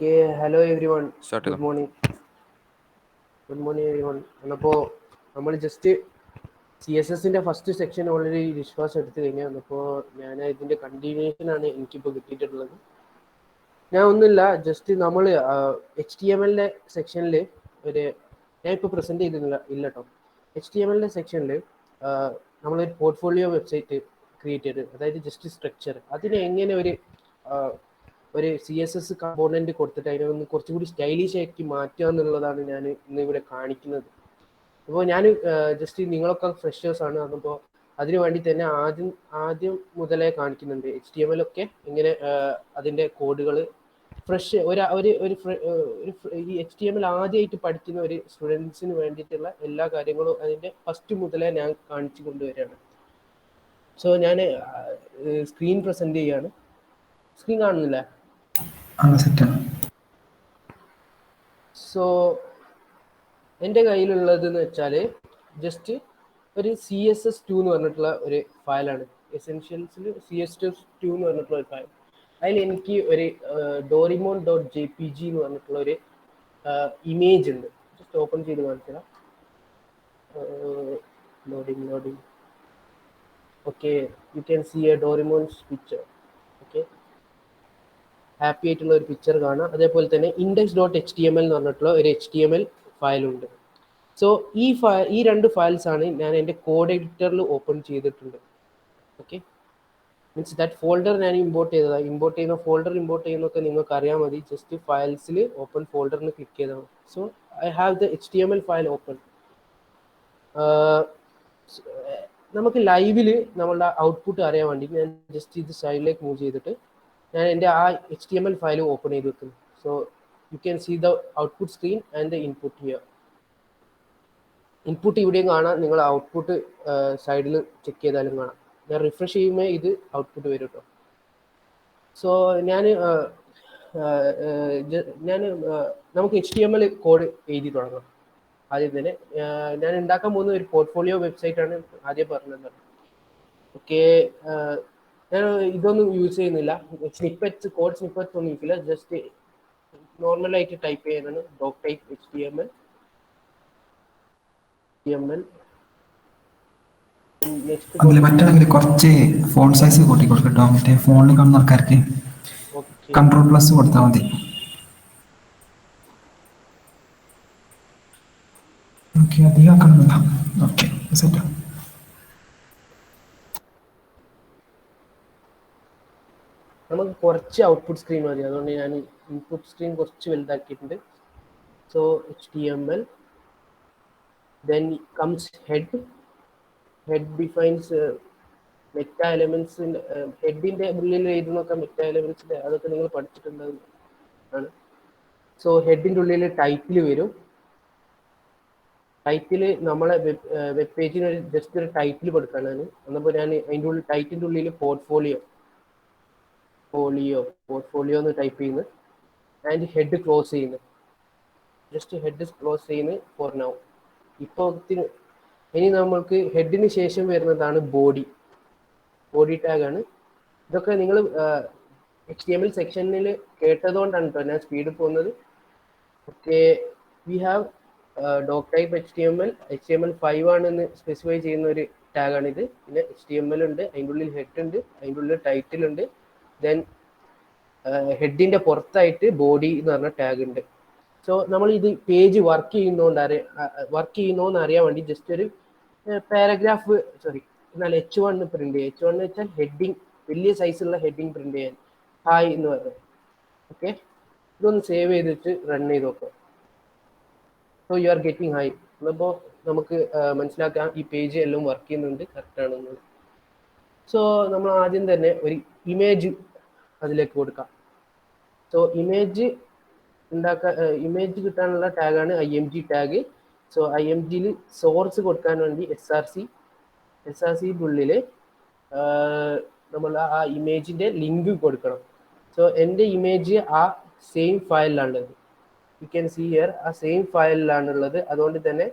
Okay, hello everyone. Start Good ചെയ്തോ. morning. Good morning everyone. അപ്പോൾ നമ്മൾ ജസ്റ്റ് CSSന്റെ ഫസ്റ്റ് സെക്ഷൻ ഓൾറെഡി വിശ്വാസം എടുത്തു കഴിഞ്ഞാൽ അപ്പോൾ ഞാൻ ഇതിൻ്റെ കണ്ടിന്യൂഷനാണ് എനിക്കിപ്പോൾ കിട്ടിയിട്ടുള്ളത്. ഞാൻ ഒന്നുമില്ല, ജസ്റ്റ് നമ്മൾ HTML സെക്ഷനിൽ ഒരു ഞാനിപ്പോൾ പ്രസൻറ്റ് ചെയ്തില്ല കേട്ടോ. HTML സെക്ഷനിൽ നമ്മളൊരു പോർട്ട്ഫോളിയോ വെബ്സൈറ്റ് ക്രിയേറ്റ് ചെയ്ത്, അതായത് ജസ്റ്റ് സ്ട്രക്ചർ അതിനെ എങ്ങനെ ഒരു CSS കമ്പോണൻറ്റ് കൊടുത്തിട്ട് അതിനെ ഒന്ന് കുറച്ചുകൂടി സ്റ്റൈലിഷ് ആക്കി മാറ്റുക എന്നുള്ളതാണ് ഞാൻ ഇന്ന് ഇവിടെ കാണിക്കുന്നത്. അപ്പോൾ ഞാൻ ജസ്റ്റ് നിങ്ങളൊക്കെ ഫ്രഷേഴ്സാണ്, അപ്പോൾ അതിനു വേണ്ടി തന്നെ ആദ്യം മുതലേ കാണിക്കുന്നുണ്ട് HTML ഒക്കെ എങ്ങനെ അതിൻ്റെ കോഡുകൾ ഫ്രഷ് ഈ HTML ആദ്യമായിട്ട് പഠിക്കുന്ന ഒരു സ്റ്റുഡൻസിന് വേണ്ടിയിട്ടുള്ള എല്ലാ കാര്യങ്ങളും അതിൻ്റെ ഫസ്റ്റ് മുതലേ ഞാൻ കാണിച്ചു കൊണ്ടുവരികയാണ്. സോ ഞാൻ സ്ക്രീൻ പ്രസൻറ്റ് ചെയ്യാണ്. സ്ക്രീൻ കാണുന്നില്ല? സോ എൻ്റെ കയ്യിലുള്ളതെന്ന് വെച്ചാൽ ജസ്റ്റ് ഒരു CSS2 എന്ന് പറഞ്ഞിട്ടുള്ള ഒരു ഫയലാണ്. എസെൻഷ്യൽസിൽ CSS2 എന്ന് പറഞ്ഞിട്ടുള്ള ഒരു ഫയൽ. അതിൽ എനിക്ക് ഒരു dorimon.jpg എന്ന് പറഞ്ഞിട്ടുള്ള ഒരു ഇമേജ് ഉണ്ട്. ജസ്റ്റ് ഓപ്പൺ ചെയ്ത് കാണിച്ചാൽ loading. Okay, you can see a Doraemon's picture. Okay, happy ആയിട്ടുള്ള ഒരു പിക്ചർ കാണാം. അതേപോലെ തന്നെ index.html എന്ന് പറഞ്ഞിട്ടുള്ള ഒരു HTML ഫയലുണ്ട്. സോ ഈ രണ്ട് ഫയൽസ് ആണ് ഞാൻ എൻ്റെ കോഡ് എഡിറ്ററിൽ ഓപ്പൺ ചെയ്തിട്ടുണ്ട്. ഓക്കെ, മീൻസ് ദാറ്റ് ഫോൾഡർ ഞാൻ ഇമ്പോർട്ട് ചെയ്തതാണ്. ഇമ്പോർട്ട് ചെയ്യുന്നൊക്കെ നിങ്ങൾക്ക് അറിയാൻ മതി. ജസ്റ്റ് ഫയൽസിൽ ഓപ്പൺ ഫോൾഡറിന് ക്ലിക്ക് ചെയ്താൽ. So I have the HTML file open. നമുക്ക് ലൈവിൽ നമ്മളുടെ ഔട്ട്പുട്ട് അറിയാൻ വേണ്ടി ഞാൻ ജസ്റ്റ് ഇത് സൈഡിലേക്ക് മൂവ് ചെയ്തിട്ട് ഞാൻ എൻ്റെ ആ HTML ഫയൽ ഓപ്പൺ ചെയ്ത് വെക്കുന്നു. So you can see the output screen and the input here. Input ഇവിടെയും കാണാം, നിങ്ങൾ ഔട്ട്പുട്ട് സൈഡിൽ ചെക്ക് ചെയ്താലും കാണാം. ഞാൻ റിഫ്രഷ് ചെയ്യുമ്പോൾ ഇത് ഔട്ട്പുട്ട് വരും കേട്ടോ. സോ നമുക്ക് HTML കോഡ് എഴുതി തുടങ്ങാം. ആദ്യം തന്നെ ഞാൻ ഉണ്ടാക്കാൻ പോകുന്ന ഒരു പോർട്ട്ഫോളിയോ വെബ്സൈറ്റാണ് ആദ്യം പറഞ്ഞത്. ഓക്കെ, ഞാൻ ഇതൊന്നും യൂസ് ചെയ്യുന്നില്ല, കോഡ് സ്നിപ്പറ്റ്സ് ഒന്നും യൂസ് ചെയ്യില്ല. ജസ്റ്റ് നോർമലായിട്ട് ടൈപ്പ് ചെയ്യാനാണ് ഡോക് ടൈപ്പ് HTML. അതിൽ പറ്റുകയാണെങ്കിൽ കുറച്ച് ഫോൺ സൈസ് കൂട്ടി കൊടുക്കട്ടോ. മറ്റേ ഫോണിൽ കാണുന്ന ആൾക്കാർക്ക് Ctrl+ കൊടുത്താൽ മതി. ഓക്കെ, അധികം ആക്കണമെന്നില്ല. Okay, set. നമുക്ക് കുറച്ച് ഔട്ട്പുട്ട് സ്ക്രീൻ മതി, അതുകൊണ്ട് ഞാൻ ഇൻപുട്ട് സ്ക്രീൻ കുറച്ച് വലുതാക്കിയിട്ടുണ്ട്. So HTML, then comes head defines meta elements. ഹെഡിന്റെ ഉള്ളിൽ എഴുതുന്നൊക്കെ മെറ്റാ എലമെന്റ്സിന്റെ അതൊക്കെ നിങ്ങൾ പഠിച്ചിട്ടുണ്ടാണ്. സോ ഹെഡിന്റെ ഉള്ളിൽ ടൈറ്റിൽ വരും. ടൈറ്റിൽ നമ്മളെ വെബ് പേജിന് ജസ്റ്റ് ഒരു ടൈറ്റിൽ കൊടുക്കാനാണ്. എന്നപ്പോൾ ഞാൻ അതിൻ്റെ ഉള്ളിൽ ടൈറ്റിൻ്റെ ഉള്ളിൽ പോർട്ട്ഫോളിയോ എന്ന് ടൈപ്പ് ചെയ്യുന്നു. ആൻഡ് ഹെഡ് ക്ലോസ് ചെയ്യുന്നു. ജസ്റ്റ് ഹെഡ് ക്ലോസ് ചെയ്യുന്നു ഫോർ നൗ. ഇപ്പോൾ ഇനി നമ്മൾക്ക് ഹെഡിന് ശേഷം വരുന്നതാണ് ബോഡി ടാഗാണ്. ഇതൊക്കെ നിങ്ങൾ HTML സെക്ഷനിൽ കേട്ടതുകൊണ്ടാണ് കേട്ടോ ഞാൻ സ്പീഡ് പോകുന്നത്. Okay, we have doc type HTML5 ആണെന്ന് സ്പെസിഫൈ ചെയ്യുന്ന ഒരു ടാഗാണിത്. പിന്നെ HTML ഉണ്ട്, അതിൻ്റെ ഉള്ളിൽ ഹെഡ് ഉണ്ട്, അതിൻ്റെ ഉള്ളിൽ ടൈറ്റിൽ ഉണ്ട്. ദെൻ ഹെഡിൻ്റെ പുറത്തായിട്ട് ബോഡി എന്ന് പറഞ്ഞ ടാഗ് ഉണ്ട്. സോ നമ്മൾ ഇത് പേജ് വർക്ക് ചെയ്യുന്നോന്ന് അറിയാൻ വേണ്ടി ജസ്റ്റ് ഒരു പാരഗ്രാഫ് എന്നാൽ H1 പ്രിന്റ് ചെയ്യുക. H1 എന്ന് വെച്ചാൽ ഹെഡിങ്, വലിയ സൈസുള്ള ഹെഡിങ് പ്രിന്റ് ചെയ്യാൻ ഹായ് എന്ന് പറയുന്നത്. ഓക്കെ, ഇതൊന്ന് സേവ് ചെയ്തിട്ട് റൺ ചെയ്ത് നോക്കാം. So you are getting hi എന്നപ്പോൾ നമുക്ക് മനസ്സിലാക്കാം ഈ പേജ് എല്ലാം വർക്ക് ചെയ്യുന്നുണ്ട്, കറക്റ്റ് ആണെന്ന്. സോ നമ്മൾ ആദ്യം തന്നെ ഒരു ഇമേജ് അതിലേക്ക് കൊടുക്കാം. സോ ഇമേജ് കിട്ടാനുള്ള ടാഗാണ് IMG ടാഗ്. സോ IMGയിൽ സോഴ്സ് കൊടുക്കാൻ വേണ്ടി SRCയുടെ ഉള്ളിൽ നമ്മൾ ആ ഇമേജിൻ്റെ ലിങ്ക് കൊടുക്കണം. സോ എൻ്റെ ഇമേജ് ആ സെയിം ഫയലിലാണുള്ളത്. യു ക്യാൻ സീ ഹിയർ, ആ സെയിം ഫയലിലാണുള്ളത്. അതുകൊണ്ട് തന്നെ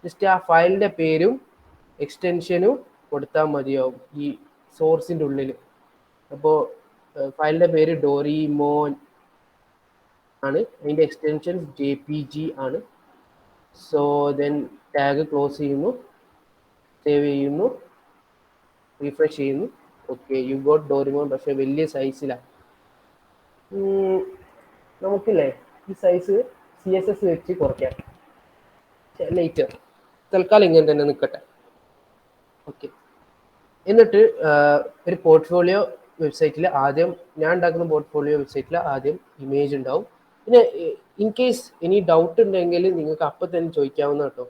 ജസ്റ്റ് ആ ഫയലിൻ്റെ പേരും എക്സ്റ്റൻഷനും കൊടുത്താൽ മതിയാവും ഈ സോഴ്സിൻ്റെ ഉള്ളിൽ. അപ്പോൾ ഫയലിൻ്റെ പേര് ഡോറിമോൺ ആണ്, അതിൻ്റെ എക്സ്റ്റൻഷൻ JPG ആണ്. സോ ദെൻ ടാഗ് ക്ലോസ് ചെയ്യുന്നു, സേവ് ചെയ്യുന്നു, റീഫ്രഷ് ചെയ്യുന്നു. Okay, you got Doraemon. പക്ഷേ വലിയ സൈസിലാണ്. നമുക്കില്ലേ ഈ സൈസ് CSS വെച്ച് കുറയ്ക്കാം. ലേറ്റർ തൽക്കാലം ഇങ്ങനെ തന്നെ നിൽക്കട്ടെ. ഓക്കെ, എന്നിട്ട് ഒരു പോർട്ട്ഫോളിയോ വെബ്സൈറ്റിൽ ആദ്യം, ഞാൻ ഉണ്ടാക്കുന്ന പോർട്ട്ഫോളിയോ വെബ്സൈറ്റിൽ ആദ്യം ഇമേജ് ഉണ്ടാവും. പിന്നെ ഇൻ കേസ് ഇനി ഡൗട്ട് ഉണ്ടെങ്കിൽ നിങ്ങൾക്ക് അപ്പം തന്നെ ചോദിക്കാവുന്ന കേട്ടോ.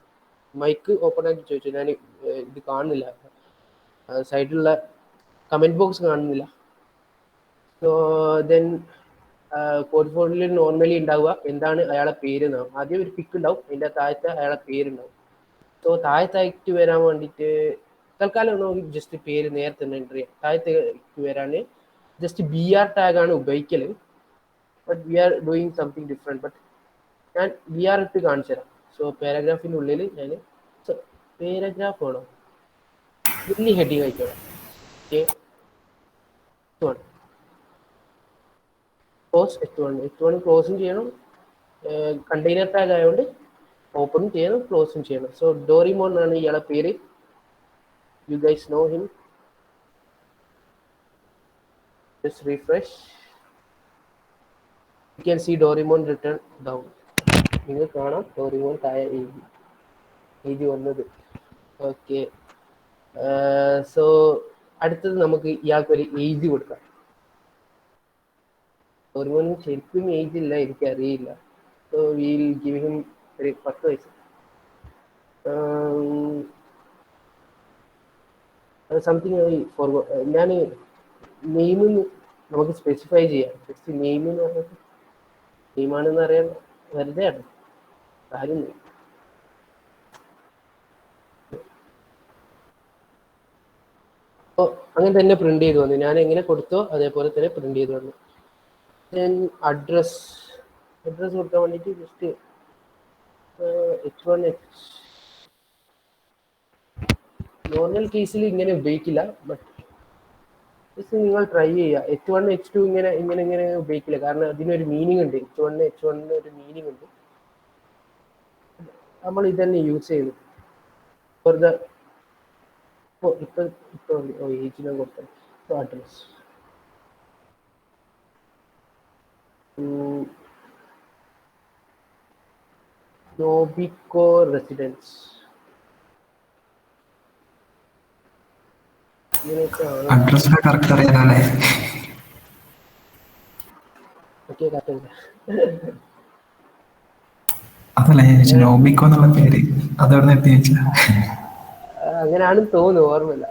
മൈക്ക് ഓപ്പൺ ആക്കി ചോദിച്ചു. ഞാൻ ഇത് കാണുന്നില്ല, സൈഡിലുള്ള കമൻറ്റ് ബോക്സ് കാണുന്നില്ല. സോ ദെൻ പോർട്ട്ഫോളിയോയിൽ നോർമലി ഉണ്ടാവുക എന്താണ് അയാളെ പേര് എന്നാവും. ആദ്യം ഒരു പിക്ക് ഉണ്ടാവും, അതിൻ്റെ താഴത്തെ അയാളെ പേരുണ്ടാവും. സോ താഴത്തേക്ക് വരാൻ വേണ്ടിയിട്ട് തൽക്കാലം നമുക്ക് ജസ്റ്റ് പേര് നേരത്തെ തന്നെ എൻ്റർ ചെയ്യാം. താഴത്തേക്ക് വരാൻ ജസ്റ്റ് BR ടാഗാണ് ഉപയോഗിക്കൽ. But we are doing something different. But ഞാൻ BR ഇട്ട് കാണിച്ചു തരാം. സോ പാരഗ്രാഫിൻ്റെ ഉള്ളിൽ ഞാൻ പാരഗ്രാഫ് വേണം, വലിയ ഹെഡിങ് ആയിക്കോളാം. ഓക്കെ, ക്ലോസ് H1 ക്ലോസും ചെയ്യണം. കണ്ടെയ്നർ ടാഗ് ആയതുകൊണ്ട് ഓപ്പണും ചെയ്യണം, ക്ലോസും ചെയ്യണം. സോ ഡോറിമോൺ ആണ് ഇയാളെ പേര്. You guys know him. Just refresh. You can see Doraemon return down. നിങ്ങൾ കാണാം ഡോറിമോൺ താഴെ എഴുതി വന്നത്. ഓക്കെ, സോ അടുത്തത് നമുക്ക് ഇയാൾക്കൊരു ഏജ് കൊടുക്കാം. ഡോറിമോൻ ശരിക്കും ഏജ് ഇല്ല, എനിക്കറിയില്ല. സോ വിൽ ഗിവ് ഹിം ഒരു 10 വയസ്സ്. സംതിങ് ഞാൻ നെയിമെന്ന് നമുക്ക് സ്പെസിഫൈ ചെയ്യാം. ജസ്റ്റ് നെയിം എന്ന് പറഞ്ഞിട്ട് നെയിമാണെന്ന് അറിയാൻ വെറുതെ ആണ് കാര്യം. അപ്പോൾ അങ്ങനെ തന്നെ പ്രിന്റ് ചെയ്ത് വന്നു. ഞാൻ എങ്ങനെ കൊടുത്തോ അതേപോലെ തന്നെ പ്രിന്റ് ചെയ്ത് വന്നു. ദെൻ അഡ്രസ് കൊടുക്കാൻ വേണ്ടിയിട്ട് ജസ്റ്റ് H1 നോർമൽ കേസിൽ ഇങ്ങനെ ഉപയോഗിക്കില്ല. ബട്ട് ജസ്റ്റ് നിങ്ങൾ ട്രൈ ചെയ്യുക. H1 H2 ഇങ്ങനെ ഉപയോഗിക്കില്ല, കാരണം അതിനൊരു മീനിങ് ഉണ്ട്. H1 ഒരു മീനിങ് ഉണ്ട്. നമ്മൾ ഇതന്നെ യൂസ് ചെയ്യുന്നു ഫോർ ദ ഇപ്പൊ ഏജിനെ കൊടുത്തത്. അഡ്രസ് നോബിക്കോ റെസിഡൻസ് ഇങ്ങനെയൊക്കെയാണ്. അഡ്രസ് കറക്റ്റ് അറിയാലേ? Okay, correct. അതല്ല ഞാൻ ചോദിച്ചു, നോബിക്കോ എന്നുള്ള പേര് അതെവിടെ നിന്ന് എത്തി വെച്ചാ? അങ്ങനെയാണെന്ന് തോന്നുന്നു, ഓർമ്മയില്ല.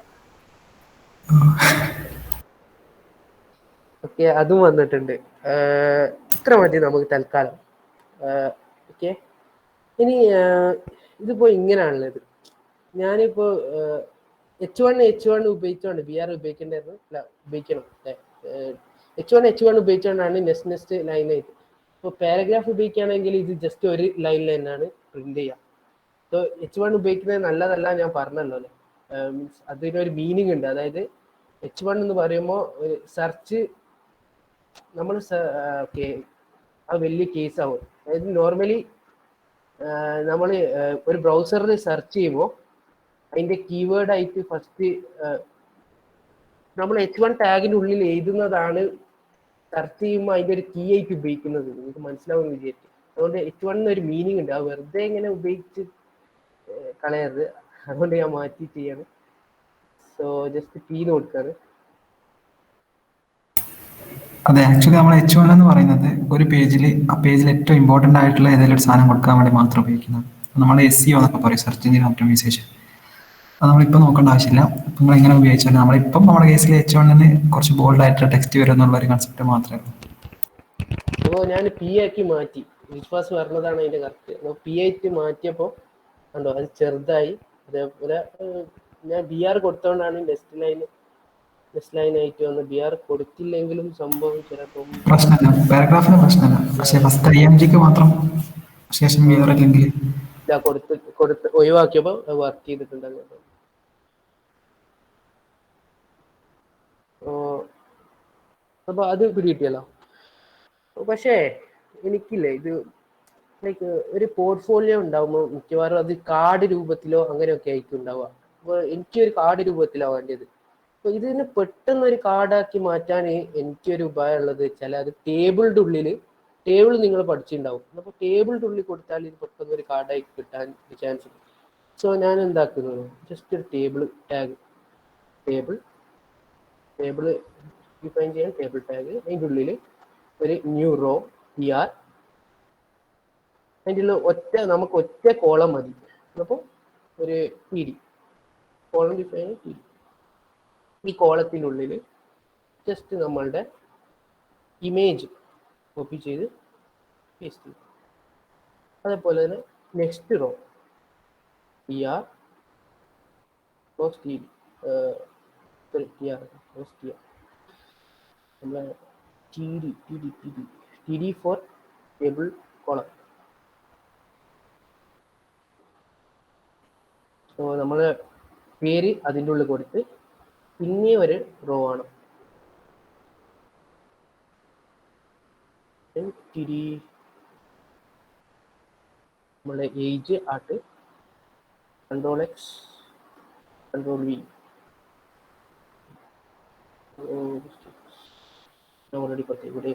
ഓക്കെ, അതും വന്നിട്ടുണ്ട്. ഇത്ര മതി നമുക്ക് തൽക്കാലം. ഓക്കെ, ഇനി ഇതിപ്പോ ഇങ്ങനെയാണുള്ളത്. ഞാനിപ്പോ H1 ഉപയോഗിച്ചോണ്ട് BR ഉപയോഗിക്കേണ്ടായിരുന്നു. അല്ല, ഉപയോഗിക്കണം. H1 ഉപയോഗിച്ചുകൊണ്ടാണ് നെക്സ്റ്റ് ലൈനായിട്ട്. ഇപ്പോൾ പാരഗ്രാഫ് ഉപയോഗിക്കുകയാണെങ്കിൽ ഇത് ജസ്റ്റ് ഒരു ലൈനിൽ തന്നെയാണ് പ്രിന്റ് ചെയ്യുക. സോ H1 ഉപയോഗിക്കുന്നത് നല്ലതല്ല, ഞാൻ പറഞ്ഞല്ലോ അല്ലേ. മീൻസ് അതിനൊരു മീനിങ് ഉണ്ട്. അതായത് H1 എന്ന് പറയുമ്പോൾ സെർച്ച് നമ്മൾ ഓക്കെ, അത് വലിയ കേസാവും. അതായത് നോർമലി നമ്മൾ ഒരു ബ്രൗസറിൽ സെർച്ച് ചെയ്യുമ്പോൾ അതിൻ്റെ കീവേഡ് ആയിട്ട് ഫസ്റ്റ് നമ്മൾ H1 ടാഗിൻ്റെ ഉള്ളിൽ എഴുതുന്നതാണ് സെർച്ച് ചെയ്യുമ്പോൾ അതിൻ്റെ ഒരു കീ ആയിട്ട് ഉപയോഗിക്കുന്നത്. നിങ്ങൾക്ക് മനസ്സിലാവുമെന്ന് വിചാരിക്കും. അതുകൊണ്ട് H1 ഒരു മീനിങ് ഉണ്ട്. അത് വെറുതെ ഇങ്ങനെ ഉപയോഗിച്ച് കളയരുത്. അതുകൊണ്ട് ഞാൻ മാറ്റി ചെയ്യാണ്. സോ ജസ്റ്റ് P കൊടുക്കാറ്. അതെ, ആക്ച്വലി നമ്മൾ H1 എന്ന് പറയുന്നത് ഒരു പേജിൽ, ആ പേജിൽ ഏറ്റവും ഇമ്പോർട്ടൻ്റ് ആയിട്ടുള്ള ഏതെങ്കിലും ഒരു സാധനം കൊടുക്കാൻ വേണ്ടി മാത്രം ഉപയോഗിക്കുന്നത്. നമ്മൾ SEO എന്നൊക്കെ പറയും, സെർച്ച് എഞ്ചിൻ ഓപ്റ്റിമൈസേഷൻ. അത് നമ്മളിപ്പോൾ നോക്കേണ്ട ആവശ്യമില്ല. നിങ്ങൾ എങ്ങനെ ഉപയോഗിച്ചാൽ നമ്മളിപ്പം നമ്മുടെ കേസിൽ H1 കുറച്ച് ബോൾഡ് ആയിട്ടുള്ള ടെക്സ്റ്റ് വരും എന്നുള്ള ഒരു കൺസെപ്റ്റ് മാത്രമേ ഉള്ളൂ. അപ്പോൾ ഞാൻ P ആക്കി മാറ്റി. വിശ്വാസ് പറഞ്ഞതാണ് അതിൻ്റെ കറക്റ്റ്. അപ്പോൾ P ആയിട്ട് മാറ്റിയപ്പോൾ കണ്ടോ അത് ചെറുതായി. അതേപോലെ ഞാൻ BR കൊടുത്തോണ്ടാണ് നെക്സ്റ്റ് ലൈൻ ആയിട്ട് വന്ന്. BR കൊടുത്തില്ലെങ്കിലും സംഭവം ചിലപ്പം പ്രശ്നമില്ല, പാരഗ്രാഫിന് പ്രശ്നമില്ല. പക്ഷേ ഫസ്റ്റ് IMGക്ക് മാത്രം, ശേഷം BR അല്ലെങ്കിൽ കൊടുത്ത് ഒഴിവാക്കിയപ്പോൾ വർക്ക് ചെയ്തിട്ടുണ്ടെന്ന്. അപ്പോൾ അത് പിടികിട്ടിയല്ലോ. പക്ഷേ എനിക്കില്ലേ ഇത് ലൈക്ക് ഒരു പോർട്ട്ഫോളിയോ ഉണ്ടാകുമ്പോൾ മിക്കവാറും അത് കാർഡ് രൂപത്തിലോ അങ്ങനെയൊക്കെ ആയിരിക്കും ഉണ്ടാവുക. അപ്പോൾ എനിക്കൊരു കാർഡ് രൂപത്തിലാണ് വേണ്ടത്. അപ്പോൾ ഇതിനെ പെട്ടെന്ന് ഒരു കാർഡാക്കി മാറ്റാൻ എനിക്കൊരു ഉപായം ഉള്ളത് വെച്ചാൽ അത് ടേബിളിൻ്റെ ഉള്ളിൽ ടേബിൾ നിങ്ങൾ പഠിച്ചിട്ടുണ്ടാവും. അപ്പോൾ ടേബിളിൻ്റെ ഉള്ളിൽ കൊടുത്താൽ ഇത് പെട്ടെന്ന് ഒരു കാർഡായി കിട്ടാൻ ചാൻസ് ഉണ്ട്. സോ ഞാൻ എന്താക്കുന്നത് ജസ്റ്റ് ഒരു ടേബിൾ ടാഗ് ടേബിൾ ഡിഫൈൻ ചെയ്യാൻ ടേബിൾ ടാഗ് അതിൻ്റെ ഉള്ളിൽ ഒരു ന്യൂ റോ PR അതിൻ്റെ ഉള്ളിൽ നമുക്ക് ഒറ്റ കോളം മതി. അപ്പോൾ ഒരു PD കോളം ഡിഫൈൻ PD. ഈ കോളത്തിനുള്ളിൽ ജസ്റ്റ് നമ്മളുടെ ഇമേജ് കോപ്പി ചെയ്ത് പേസ്റ്റ് ചെയ്യും. അതേപോലെ തന്നെ നെക്സ്റ്റ് റോ PR TD നമ്മളെ TD for table column. So നമ്മൾ പേര് അതിൻ്റെ ഉള്ളിൽ കൊടുത്ത് പിന്നെ ഒരു റോ ആണ് നമ്മളെ ഏജ് ആട്ട് Ctrl+X Ctrl+V ഓൾറെഡി കൊടുത്തു ഇവിടെ.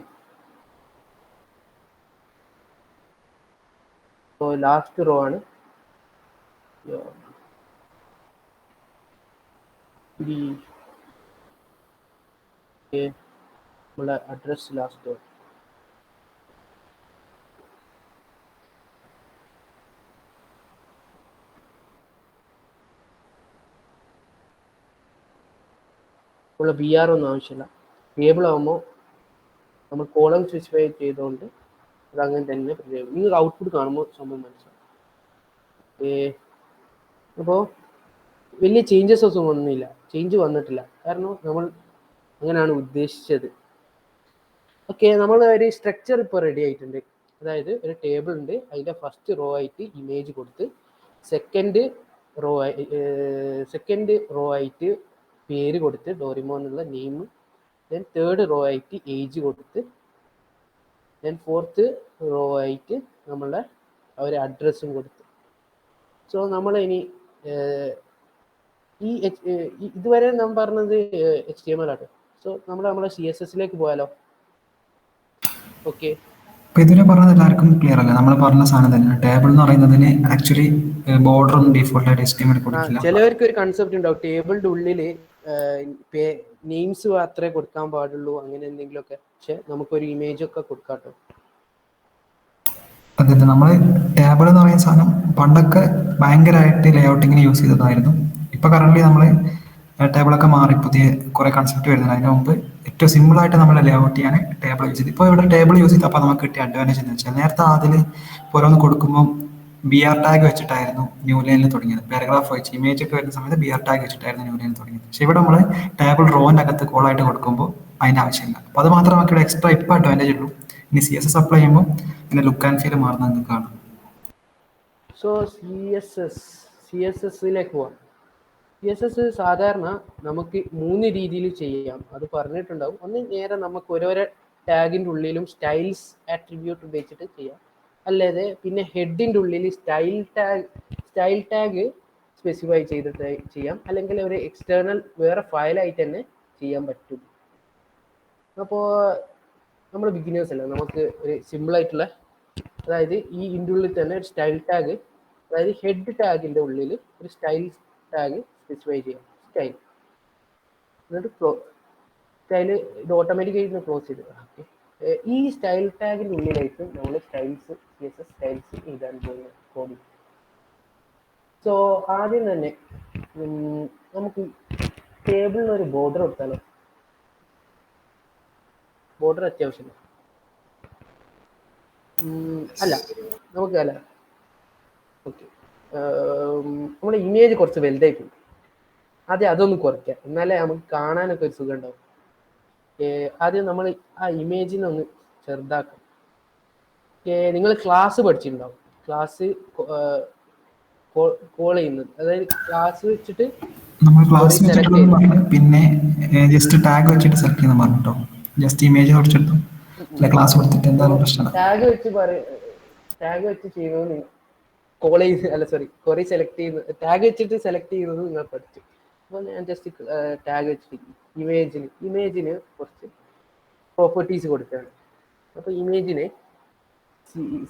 സോ ലാസ്റ്റ് റോ ആണ് നമ്മളെ അഡ്രസ് ലാസ്റ്റ് റോ. നമ്മൾ BR ഒന്നും ആവശ്യമില്ല. ടേബിൾ ആകുമ്പോൾ നമ്മൾ കോളം സ്പെസിഫൈ ചെയ്തുകൊണ്ട് അതങ്ങനെ തന്നെ നിങ്ങൾക്ക് ഔട്ട്പുട്ട് കാണുമ്പോൾ സംഭവം മനസ്സിലാവും. അപ്പോൾ വലിയ ചേഞ്ചസ് ഒന്നും വന്നിട്ടില്ല കാരണം നമ്മൾ അങ്ങനെയാണ് ഉദ്ദേശിച്ചത്. ഓക്കെ, നമ്മൾ ഒരു സ്ട്രക്ചർ ഇപ്പോൾ റെഡി ആയിട്ടുണ്ട്. അതായത് ഒരു ടേബിൾ ഉണ്ട്, അതിൻ്റെ ഫസ്റ്റ് റോ ആയിട്ട് ഇമേജ് കൊടുത്ത് സെക്കൻഡ് റോ ആയിട്ട് പേര് കൊടുത്ത് ഡോറിമോൻ എന്നുള്ള നെയിം, ദെൻ തേർഡ് റോ ആയിട്ട് ഏജ് കൊടുത്ത്, ദെൻ ഫോർത്ത് റോ ആയിട്ട് നമ്മളെ ഒരു അഡ്രസ്സും കൊടുത്ത്. സോ നമ്മൾ ഇനി ഇതുവരെ നാം പറഞ്ഞത് HTML ആണ്. സോ നമ്മളെ CSS പോയാലോ? ഓക്കെ, ഇതിനെ പറഞ്ഞത് എല്ലാവർക്കും ക്ലിയർ അല്ലേ? നമ്മൾ പറഞ്ഞ സാധനം തന്നെ. ടേബിൾ എന്ന് പറയുന്നതിന് ആക്ച്വലി ബോർഡർ ഒന്നും ഡീഫോൾട്ട് ആയിട്ട് HTML കൊടുക്കില്ല. ചിലവർക്ക് ഒരു കൺസെപ്റ്റ് ഉണ്ടാവും ടേബിളിന്റെ ഉള്ളിൽ നെയിംസ് മാത്രമേ കൊടുക്കാൻ പാടുള്ളൂ അങ്ങനെ എന്തെങ്കിലുമൊക്കെ. പക്ഷെ നമുക്കൊരു ഇമേജ് ഒക്കെ കൊടുക്കാട്ടോ. അതെ, നമ്മൾ ടേബിൾ എന്ന് പറയുന്ന സാധനം പണ്ടൊക്കെ ഭയങ്കരമായിട്ട് ലേഔട്ടിങ്ങിന് യൂസ് ചെയ്തതായിരുന്നു. ഇപ്പൊ കറന്റ് നമ്മൾ ടേബിളൊക്കെ മാറി പുതിയ കുറെ കൺസെപ്റ്റ് വരുന്നുണ്ട്. അതിന് മുമ്പ് ഏറ്റവും സിമ്പിൾ ആയിട്ട് നമ്മൾ ലേഔട്ട് ചെയ്യാൻ ടേബിൾ യൂസ് ചെയ്ത്. ഇപ്പോൾ ഇവിടെ ടേബിൾ യൂസ് ചെയ്തപ്പോൾ നമുക്ക് കിട്ടിയ അഡ്വാൻറ്റേജ് എന്ന് വെച്ചാൽ നേരത്തെ അതിൽ ഓരോന്ന് കൊടുക്കുമ്പോൾ BR ടാഗ് വെച്ചിട്ടായിരുന്നു ന്യൂ ലൈനിൽ തുടങ്ങിയത്. പാരഗ്രാഫ് വെച്ച് ഇമേജ് ഒക്കെ വരുന്ന സമയത്ത് BR ടാഗ് വെച്ചിട്ടായിരുന്നു ന്യൂ ലൈനിൽ തുടങ്ങിയത്. പക്ഷെ ഇവിടെ നമ്മൾ ടേബിൾ റോന്റെ അകത്ത് കോളായിട്ട് കൊടുക്കുമ്പോൾ അതിന്റെ ആവശ്യമില്ല. അപ്പൊ അത് മാത്രം നമുക്ക് ഇവിടെ എക്സ്ട്രാ ഇപ്പൊ അഡ്വാൻറ്റേജ് ഉള്ളൂ. ഇനി CSS അപ്ലൈ ചെയ്യുമ്പോൾ ഇതിന്റെ ലുക്ക് ആൻഡ് ഫീൽ മാറുന്നത് നിങ്ങൾക്ക് കാണാം. സോ CSSലേക്ക് പോവാം. CSS സാധാരണ നമുക്ക് 3 രീതിയിൽ ചെയ്യാം, അത് പറഞ്ഞിട്ടുണ്ടാവും. ഒന്ന് നേരെ നമുക്ക് ഓരോരോ ടാഗിൻ്റെ ഉള്ളിലും സ്റ്റൈൽസ് ആട്രിബ്യൂട്ട് ഉപയോഗിച്ചിട്ട് ചെയ്യാം. അല്ലാതെ പിന്നെ ഹെഡിൻ്റെ ഉള്ളിൽ സ്റ്റൈൽ ടാഗ് സ്പെസിഫൈ ചെയ്തിട്ട് ചെയ്യാം. അല്ലെങ്കിൽ ഒരു എക്സ്റ്റേണൽ വേറെ ഫയലായിട്ട് തന്നെ ചെയ്യാൻ പറ്റും. അപ്പോൾ നമ്മൾ ബിഗിനേഴ്സ് അല്ല, നമുക്ക് ഒരു സിമ്പിളായിട്ടുള്ള, അതായത് ഈ ഇതിൻ്റെ ഉള്ളിൽ തന്നെ ഒരു സ്റ്റൈൽ ടാഗ്, അതായത് ഹെഡ് ടാഗിൻ്റെ ഉള്ളിൽ ഒരു സ്റ്റൈൽ ടാഗ് സ്പെസിഫൈ ചെയ്യാം. എന്നിട്ട് സ്റ്റൈല് ഇത് ഓട്ടോമാറ്റിക്കായിട്ട് ക്ലോസ് ചെയ്ത്. ഓക്കെ, ഈ സ്റ്റൈൽ ടാഗിൻ്റെ ഉള്ളിലായിട്ട് നമ്മൾ CSS സ്റ്റൈൽസ് എഴുതാൻ പോകുന്ന കോഡിങ്. സോ ആദ്യം തന്നെ നമുക്ക് ടേബിളിന് ഒരു ബോർഡർ കൊടുത്താലോ? ബോർഡർ അത്യാവശ്യമില്ല. അല്ല, നമുക്ക് അല്ല. ഓക്കെ, നമ്മുടെ ഇമേജ് കുറച്ച് വലുതായി പോകും. അതൊന്ന് കുറയ്ക്കാം, എന്നാലേ നമുക്ക് കാണാനൊക്കെ ഒരു സുഖം ഉണ്ടാവും. ആദ്യം നമ്മൾ ആ ഇമേജിനെ ഒന്ന് ചെറുതാക്കാം. നിങ്ങൾ ക്ലാസ് പഠിച്ചിട്ടുണ്ടാവും, ക്ലാസ് കോൾ ചെയ്യുന്നത്. അതായത് ക്ലാസ് വെച്ചിട്ട് നമ്മൾ ക്ലാസ് വെച്ചിട്ട് പിന്നെ ജസ്റ്റ് ടാഗ് വെച്ചിട്ട് സെലക്ട് ചെയ്യുന്ന പറഞ്ഞിട്ടോ. ജസ്റ്റ് ഇമേജ് കുറച്ചെടുത്തു അല്ല ക്ലാസ് കൊടുത്തിട്ട് എന്തായാലും പ്രശ്നമാണ്. ടാഗ് വെച്ച് ചെയ്യുന്നത് കോളേജ് അല്ല സോറി ക്വറി സെലക്ട് ചെയ്യുന്നത് ടാഗ് വെച്ചിട്ട് സെലക്ട് ചെയ്യുന്നത് നിങ്ങൾ പഠിച്ചു. അപ്പോൾ ഞാൻ ജസ്റ്റ് ടാഗ് വെച്ചിട്ട് ഇമേജിന് കുറച്ച് പ്രോപ്പർട്ടീസ് കൊടുക്കുകയാണ്. അപ്പോൾ ഇമേജിന്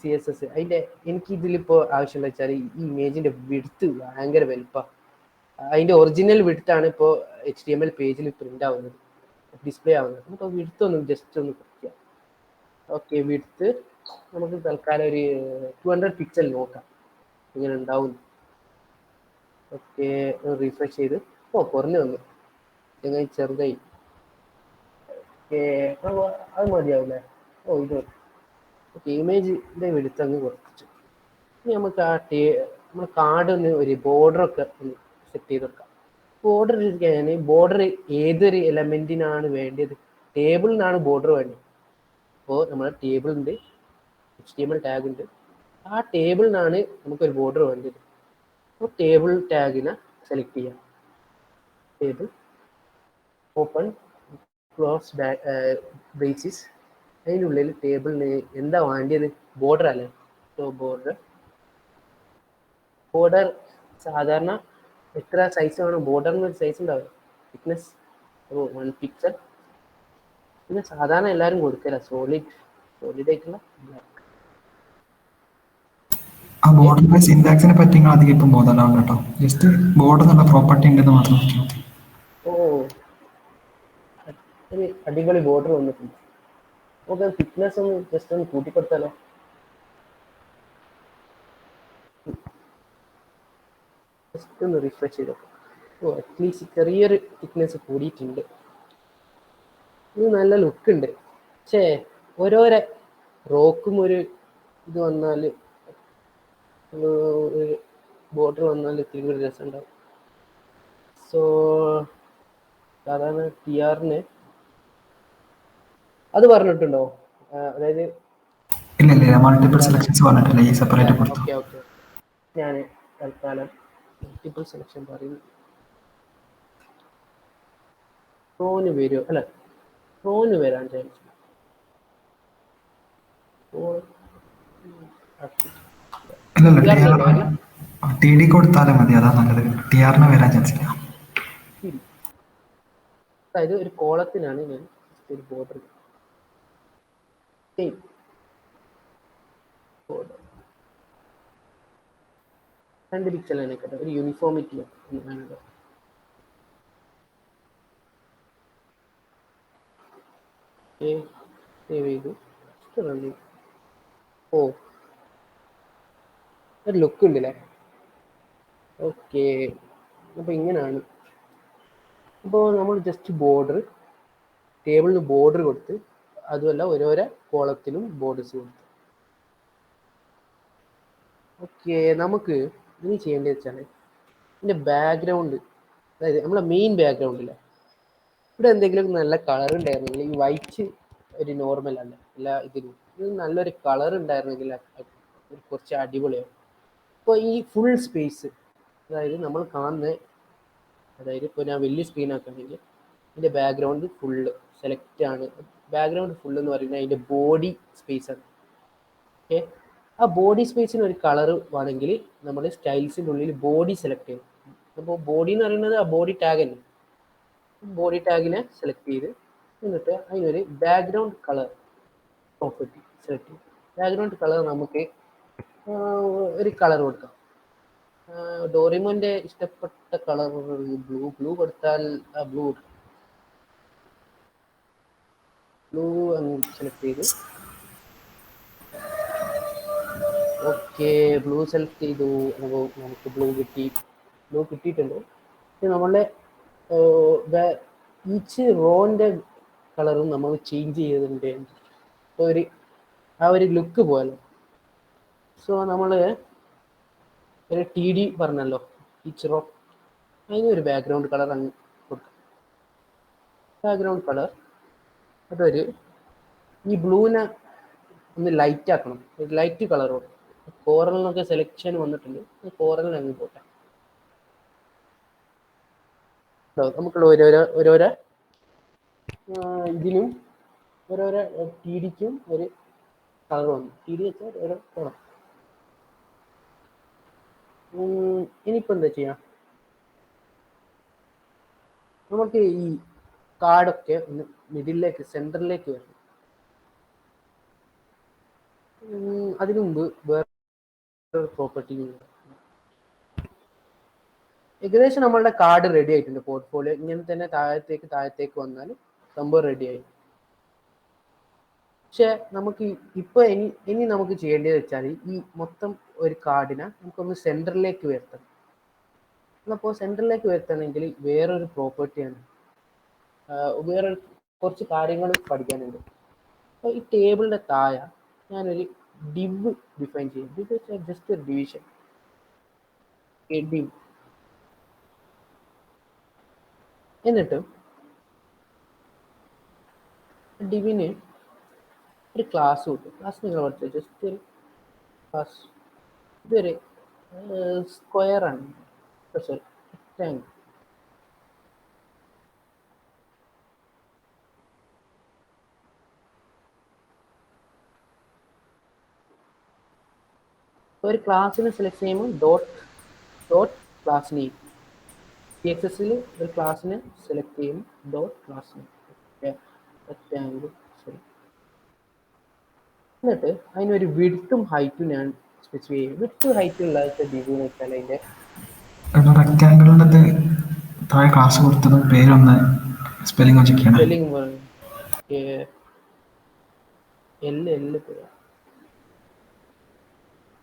CSS അതിൻ്റെ എനിക്ക് ഇതിലിപ്പോൾ ആവശ്യമുള്ള വെച്ചാൽ ഈ ഇമേജിൻ്റെ വിഡ്ത്ത് ഭയങ്കര വലുപ്പമാണ്. അതിൻ്റെ ഒറിജിനൽ വിഡ്ത്താണ് ഇപ്പോൾ HTML പേജിൽ പ്രിൻ്റ് ആവുന്നത്, ഡിസ്പ്ലേ ആവുന്നത്. നമുക്ക് വിഡ്ത്ത് ഒന്ന് ജസ്റ്റ് ഒന്ന് കുറയ്ക്കാം. ഓക്കെ, വിഡ്ത്ത് നമുക്ക് തൽക്കാലം ഒരു 200 പിക്സൽ നോക്കാം ഇങ്ങനെ ഉണ്ടാവും. ഓക്കെ, റീഫ്രഷ് ചെയ്ത് കുറഞ്ഞു വന്നു, ചങ്ങായി ചെറുതായി. ഓക്കെ, അത് മതിയാവില്ലേ? ഇത് ഓക്കെ. ഇമേജിൻ്റെ വിഡ്ത്ത് അങ്ങ് കുറച്ചു. ഇനി നമുക്ക് നമ്മൾ കാർഡ് ഒരു ബോർഡറൊക്കെ ഒന്ന് സെറ്റ് ചെയ്ത് വെക്കാം. ബോർഡർ ഇരിക്കാൻ ബോർഡർ ഏതൊരു എലമെന്റിനാണ് വേണ്ടത്? ടേബിളിനാണ് ബോർഡർ വേണ്ടത്. അപ്പോൾ നമ്മൾ ടേബിളുണ്ട്, HTML ടാഗ് ഉണ്ട്. ആ ടേബിളിനാണ് നമുക്കൊരു ബോർഡർ വേണ്ടത്. അപ്പോൾ ടേബിൾ ടാഗിനെ സെലക്ട് ചെയ്യാം. Table open close braces. അതിനുള്ളിൽ ടേബിളിന് എന്താ വേണ്ടത്? ബോർഡർ അല്ലേ? സോ ബോർഡർ സാധാരണ എത്ര സൈസ് വേണം? ബോർഡറിന് ഒരു സൈസ് ഉണ്ടാവും, തിക്നെസ് 1 പിക്സൽ. പിന്നെ സാധാരണ എല്ലാവരും കൊടുക്കില്ല സോളിഡ് ആയിട്ടുള്ള ബ്ലാക്ക്. ആ ബോർഡറിന്റെ സിന്റാക്സിനെ പറ്റി നിങ്ങൾ അധികം ഇപ്പം ബോധമാണ് കേട്ടോ. ജസ്റ്റ് ബോർഡർ എന്നുള്ള പ്രോപ്പർട്ടി ഉണ്ടെന്ന് മാത്രം നോക്കിയാൽ മതി. ഒരു അടിപൊളി ബോർഡർ വന്നിട്ടുണ്ട്. നമുക്ക് തിക്നെസ് ഒന്ന് ജസ്റ്റ് ഒന്ന് കൂട്ടിക്കൊടുത്താലോ? ജസ്റ്റ് ഒന്ന് റിഫ്രഷ് ചെയ്തോ. അറ്റ്ലീസ്റ്റ് ചെറിയൊരു തിക്നെസ് കൂടിയിട്ടുണ്ട്. ഇത് നല്ല ലുക്ക് ഉണ്ട്. പക്ഷേ ഓരോരോ റോക്കും ഒരു ഇത് വന്നാൽ, ഒരു ബോർഡർ വന്നാൽ ഇത്തിരി കൂടി രസം ഉണ്ടാവും. സോ സാധാരണ TRന് അത് പറഞ്ഞിട്ടുണ്ടോ? അതായത് ഇല്ല മൾട്ടിപ്പിൾ സെലക്ഷൻസ് പറഞ്ഞിട്ടില്ല, ഈ സെപ്പറേറ്റ് കൊടുത്തു. ഓക്കെ ഞാൻ തൽക്കാലം മൾട്ടിപ്പിൾ സെലക്ഷൻ പറയുന്നു. പ്രോന് വരുമോ? അല്ല, പ്രോന് വരാൻ ചാൻസ്. TD കൊടുത്താലും മതി, അതാ നല്ലത്. TRന് വരാൻ ചാൻസ് ഇല്ല. അതായത് ഒരു കോളത്തിനാണ് ഞാൻ ഒരു ബോർഡർ 2 പിക്സൽ തന്നെ കേട്ടോ, ഒരു യൂണിഫോമിറ്റി വേണല്ലോ. സേവ് ചെയ്തു. ഒരു ലുക്ക് ഉണ്ടല്ലേ? ഓക്കെ, അപ്പോൾ ഇങ്ങനെയാണ്. അപ്പോൾ നമ്മൾ ജസ്റ്റ് ടേബിളിന് ബോർഡർ കൊടുത്ത്, അതുമല്ല ഓരോരോ കോളത്തിലും ബോർഡേഴ്സ് കൊടുത്തു. ഓക്കെ, നമുക്ക് ഇനി ചെയ്യേണ്ടത് വെച്ചാൽ ഇതിൻ്റെ ബാക്ക്ഗ്രൗണ്ട്, അതായത് നമ്മളെ മെയിൻ ബാക്ക്ഗ്രൗണ്ടില്ലേ, ഇവിടെ എന്തെങ്കിലും നല്ല കളർ ഉണ്ടായിരുന്നെങ്കിൽ, ഈ വൈറ്റ് ഒരു നോർമൽ അല്ല എല്ലാ ഇതിനും, ഇത് നല്ലൊരു കളർ ഉണ്ടായിരുന്നെങ്കിൽ കുറച്ച് അടിപൊളിയാവും. ഇപ്പോൾ ഈ ഫുൾ സ്പേസ്, അതായത് നമ്മൾ കാണുന്ന, അതായത് ഇപ്പോൾ ഞാൻ വലിയ സ്ക്രീൻ ആക്കുകയാണെങ്കിൽ ഇതിൻ്റെ ബാക്ക്ഗ്രൗണ്ട് ഫുള്ള് സെലക്ട് ആണ്. ബാക്ക്ഗ്രൗണ്ട് ഫുൾ എന്ന് പറയുന്നത് അതിൻ്റെ ബോഡി സ്പേസ് ആണ്. ഓക്കെ, ആ ബോഡി സ്പേസിന് ഒരു കളർ വേണമെങ്കിൽ നമ്മൾ സ്റ്റൈൽസിൻ്റെ ഉള്ളിൽ ബോഡി സെലക്ട് ചെയ്യും. അപ്പോൾ ബോഡി എന്ന് പറയുന്നത് ആ ബോഡി ടാഗ് തന്നെ. ബോഡി ടാഗിനെ സെലക്ട് ചെയ്ത് എന്നിട്ട് അതിനൊരു ബാക്ക്ഗ്രൗണ്ട് കളർ പ്രോപ്പർട്ടി സെലക്ട് ചെയ്യും. ബാക്ക്ഗ്രൗണ്ട് കളർ നമുക്ക് ഒരു കളർ കൊടുക്കാം. ഡോറിമോന്റെ ഇഷ്ടപ്പെട്ട കളർ ബ്ലൂ കൊടുത്താൽ ആ ബ്ലൂ സെലക്ട് ചെയ്ത് ഓക്കെ, ബ്ലൂ സെലക്ട് ചെയ്തു. നമുക്ക് ബ്ലൂ കിട്ടിയിട്ടുണ്ട്. നമ്മളുടെ ഈച്ച് റോന്റെ കളറും നമ്മൾ ചേഞ്ച് ചെയ്തിട്ടുണ്ട്. ആ ഒരു ലുക്ക് പോലെ. സോ നമ്മൾ ഒരു TD പറഞ്ഞല്ലോ, ഈച്ച് റോ, അതിനൊരു ബാക്ക്ഗ്രൗണ്ട് കളർ അങ്ങ് കൊടുക്കാം. ബാക്ക്ഗ്രൗണ്ട് കളർ അതൊരു ഈ ബ്ലൂവിനെ ഒന്ന് ലൈറ്റ് ആക്കണം, ഒരു ലൈറ്റ് കളറോട്. കോറലിനൊക്കെ സെലക്ഷൻ വന്നിട്ടുണ്ട്, കോറലിന് അങ്ങ് പോട്ടെ. നമുക്കുള്ള ഓരോരോ ഇതിനും ഓരോരോ ടി ഡിക്കും ഒരു കളർ വന്നു. ടി ഡി വെച്ചാൽ ഓരോ കളർ. ഇനിയിപ്പോൾ എന്താ ചെയ്യാം, നമുക്ക് ഈ കാർഡൊക്കെ ഒന്ന് മിഡിലേക്ക് സെൻറ്ററിലേക്ക് വരണം. അതിനു മുമ്പ് വേറെ പ്രോപ്പർട്ടി ഏകദേശം നമ്മളുടെ കാർഡ് റെഡി ആയിട്ടുണ്ട്. പോർട്ട്ഫോളിയോ ഇങ്ങനെ തന്നെ താഴത്തേക്ക് വന്നാൽ സംഭവം റെഡിയായി. പക്ഷെ നമുക്ക് ഇപ്പോൾ ഇനി നമുക്ക് ചെയ്യേണ്ടത് വെച്ചാൽ ഈ മൊത്തം ഒരു കാർഡിനെ നമുക്കൊന്ന് സെൻറ്ററിലേക്ക് വരുത്തണം. അപ്പോൾ സെൻറ്ററിലേക്ക് വരുത്തണമെങ്കിൽ വേറൊരു പ്രോപ്പർട്ടിയാണ്, വേറെ കുറച്ച് കാര്യങ്ങൾ പഠിക്കാനുണ്ട്. അപ്പോൾ ഈ ടേബിളിൻ്റെ താഴെ ഞാനൊരു ഡിവ് ഡിഫൈൻ ചെയ്യും. ഡിവ് വെച്ചാൽ ജസ്റ്റ് ഒരു ഡിവിഷൻ. ഡിവ് എന്നിട്ട് ഡിവിന് ഒരു ക്ലാസ് കിട്ടും. ക്ലാസ് നിങ്ങൾ പഠിച്ചത് ജസ്റ്റ് ഒരു ക്ലാസ്. ഇതൊരു സ്ക്വയർ ആണ്, സോറി റെക്റ്റാങ്കിൾ. ഒരു ക്ലാസ്സിനെ സെലക്ട് ചെയ്യുമ്പോൾ ഡോട്ട് ക്ലാസ് നെയിം. CSSൽ ഒരു ക്ലാസ്സിനെ സെലക്ട് ചെയ്യും, ഡോട്ട് ക്ലാസ് നെയിം റെക്റ്റാങ്കിൾ. ശരി. എന്നിട്ട് അതിനൊരു വിഡ്ത്തും ഹൈറ്റും ഞാൻ സ്പെസിഫൈ ചെയ്യും. വിഡ്ത്തും ഹൈറ്റും ഉള്ള ഡിവ് എന്ന് വെച്ചാൽ അതിൻ്റെ റെക്റ്റാങ്കിളിൻ്റെ താഴെ ക്ലാസ് കൊടുത്തതും പേരൊന്ന് സ്പെല്ലിംഗ് ചെക്ക് ചെയ്യണം. സ്പെല്ലിംഗ്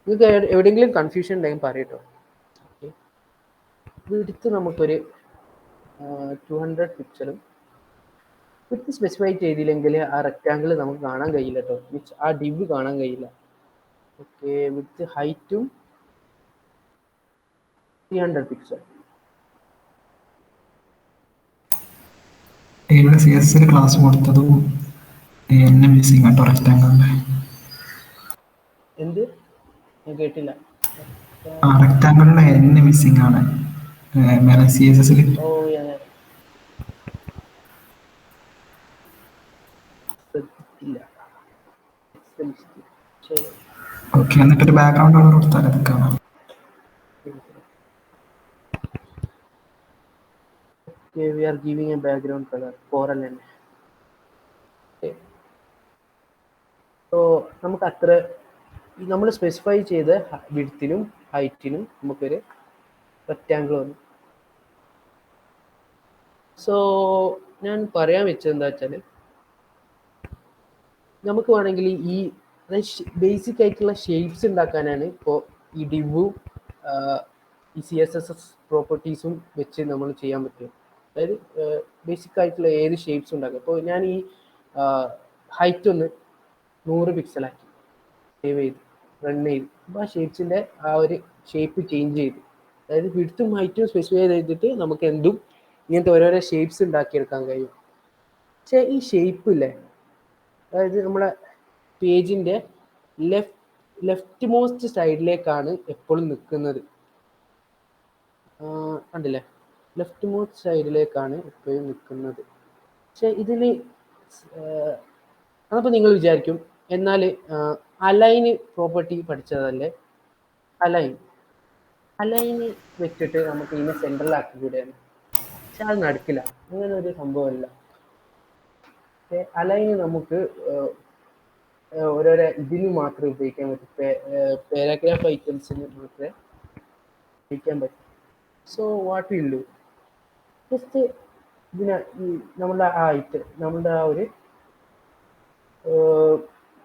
നിങ്ങൾക്ക് എവിടെയെങ്കിലും കൺഫ്യൂഷൻ ഉണ്ടെങ്കിൽ പറയട്ടോ. വിഡ്ത്ത് നമുക്കൊരു 200 പിക്സലും വിഡ്ത്ത് സ്പെസിഫൈ ചെയ്തില്ലെങ്കിൽ ആ റെക്റ്റാങ്കിൾ നമുക്ക് കാണാൻ കഴിയില്ല കേട്ടോ, മീൻസ് ആ ഡിവ് കാണാൻ കഴിയില്ല. ഓക്കെ, വിഡ്ത്ത് ഹൈറ്റും 300 പിക്സൽ. ഇവിടെ CSSൽ ക്ലാസ് കൊടുത്തതും മിസ്സിംഗ് കേട്ടോ റെക്റ്റാങ്കിളിൻ്റെ. എന്ത്? ഞാൻ കേട്ടില്ല. റെക്റ്റാങ്കിളിലെ മിസ്സിംഗ് ആണ് മേലെ CSSൽ. ഓ ഓക്കെ, എന്നിട്ടൊരു ബാക്ക്ഗ്രൗണ്ട് കളർ കൊടുത്താൽ അത് കാണാം. Okay, we are giving a background color coral തന്നെ. സോ നമുക്ക് അത്ര നമ്മൾ സ്പെസിഫൈ ചെയ്ത വിഡ്ത്തിനും ഹൈറ്റിനും നമുക്കൊരു റെക്റ്റാങ്കിൾ വന്നു. സോ ഞാൻ പറയാൻ വെച്ചത് എന്താ വെച്ചാൽ, നമുക്ക് വേണമെങ്കിൽ ഈ ബേസിക് ആയിട്ടുള്ള ഷേപ്സ് ഉണ്ടാക്കാനാണ് ഇപ്പോൾ ഈ ഡിവും ഈ CSS പ്രോപ്പർട്ടീസും വെച്ച് നമ്മൾ ചെയ്യാൻ പറ്റും. അതായത് ബേസിക് ആയിട്ടുള്ള ഏത് ഷേപ്സ് ഉണ്ടാക്കുക. അപ്പോൾ ഞാൻ ഈ ഹൈറ്റ് ഒന്ന് 100 പിക്സലാക്കി സേവ് ചെയ്ത് റൺ ചെയ്ത്, അപ്പോൾ ആ ഷേപ്സിൻ്റെ ആ ഒരു ഷേപ്പ് ചേഞ്ച് ചെയ്ത്, അതായത് വിഡ്ത്തും ഹൈറ്റും സ്പെസിഫൈ ചെയ്തിട്ട് നമുക്ക് എന്തും ഇങ്ങനത്തെ ഓരോരോ ഷേപ്സ് ഉണ്ടാക്കിയെടുക്കാൻ കഴിയും. പക്ഷേ ഈ ഷേപ്പ് ഇല്ലേ, അതായത് നമ്മളെ പേജിൻ്റെ ലെഫ്റ്റ് മോസ്റ്റ് സൈഡിലേക്കാണ് എപ്പോഴും നിൽക്കുന്നത്. കണ്ടില്ലേ, ലെഫ്റ്റ് മോസ്റ്റ് സൈഡിലേക്കാണ് എപ്പോഴും നിൽക്കുന്നത്. പക്ഷെ ഇതിൽ അതപ്പോൾ നിങ്ങൾ വിചാരിക്കും, എന്നാൽ അലൈന് പ്രോപ്പർട്ടി പഠിച്ചതല്ലേ, അലൈന് വെച്ചിട്ട് നമുക്ക് ഇതിനെ സെൻട്രലാക്കി കൂടെയാണ്. പക്ഷെ അത് നടക്കില്ല, അങ്ങനെ ഒരു സംഭവമല്ല. അലൈന് നമുക്ക് ഓരോരോ ഇതിന് മാത്രമേ ഉപയോഗിക്കാൻ പറ്റും, പാരാഗ്രാഫ് ഐറ്റംസിന് മാത്രമേ ഉപയോഗിക്കാൻ പറ്റും. So what will do, just ഇതിനെ നമ്മളുടെ ആ നമ്മളുടെ ആ ഒരു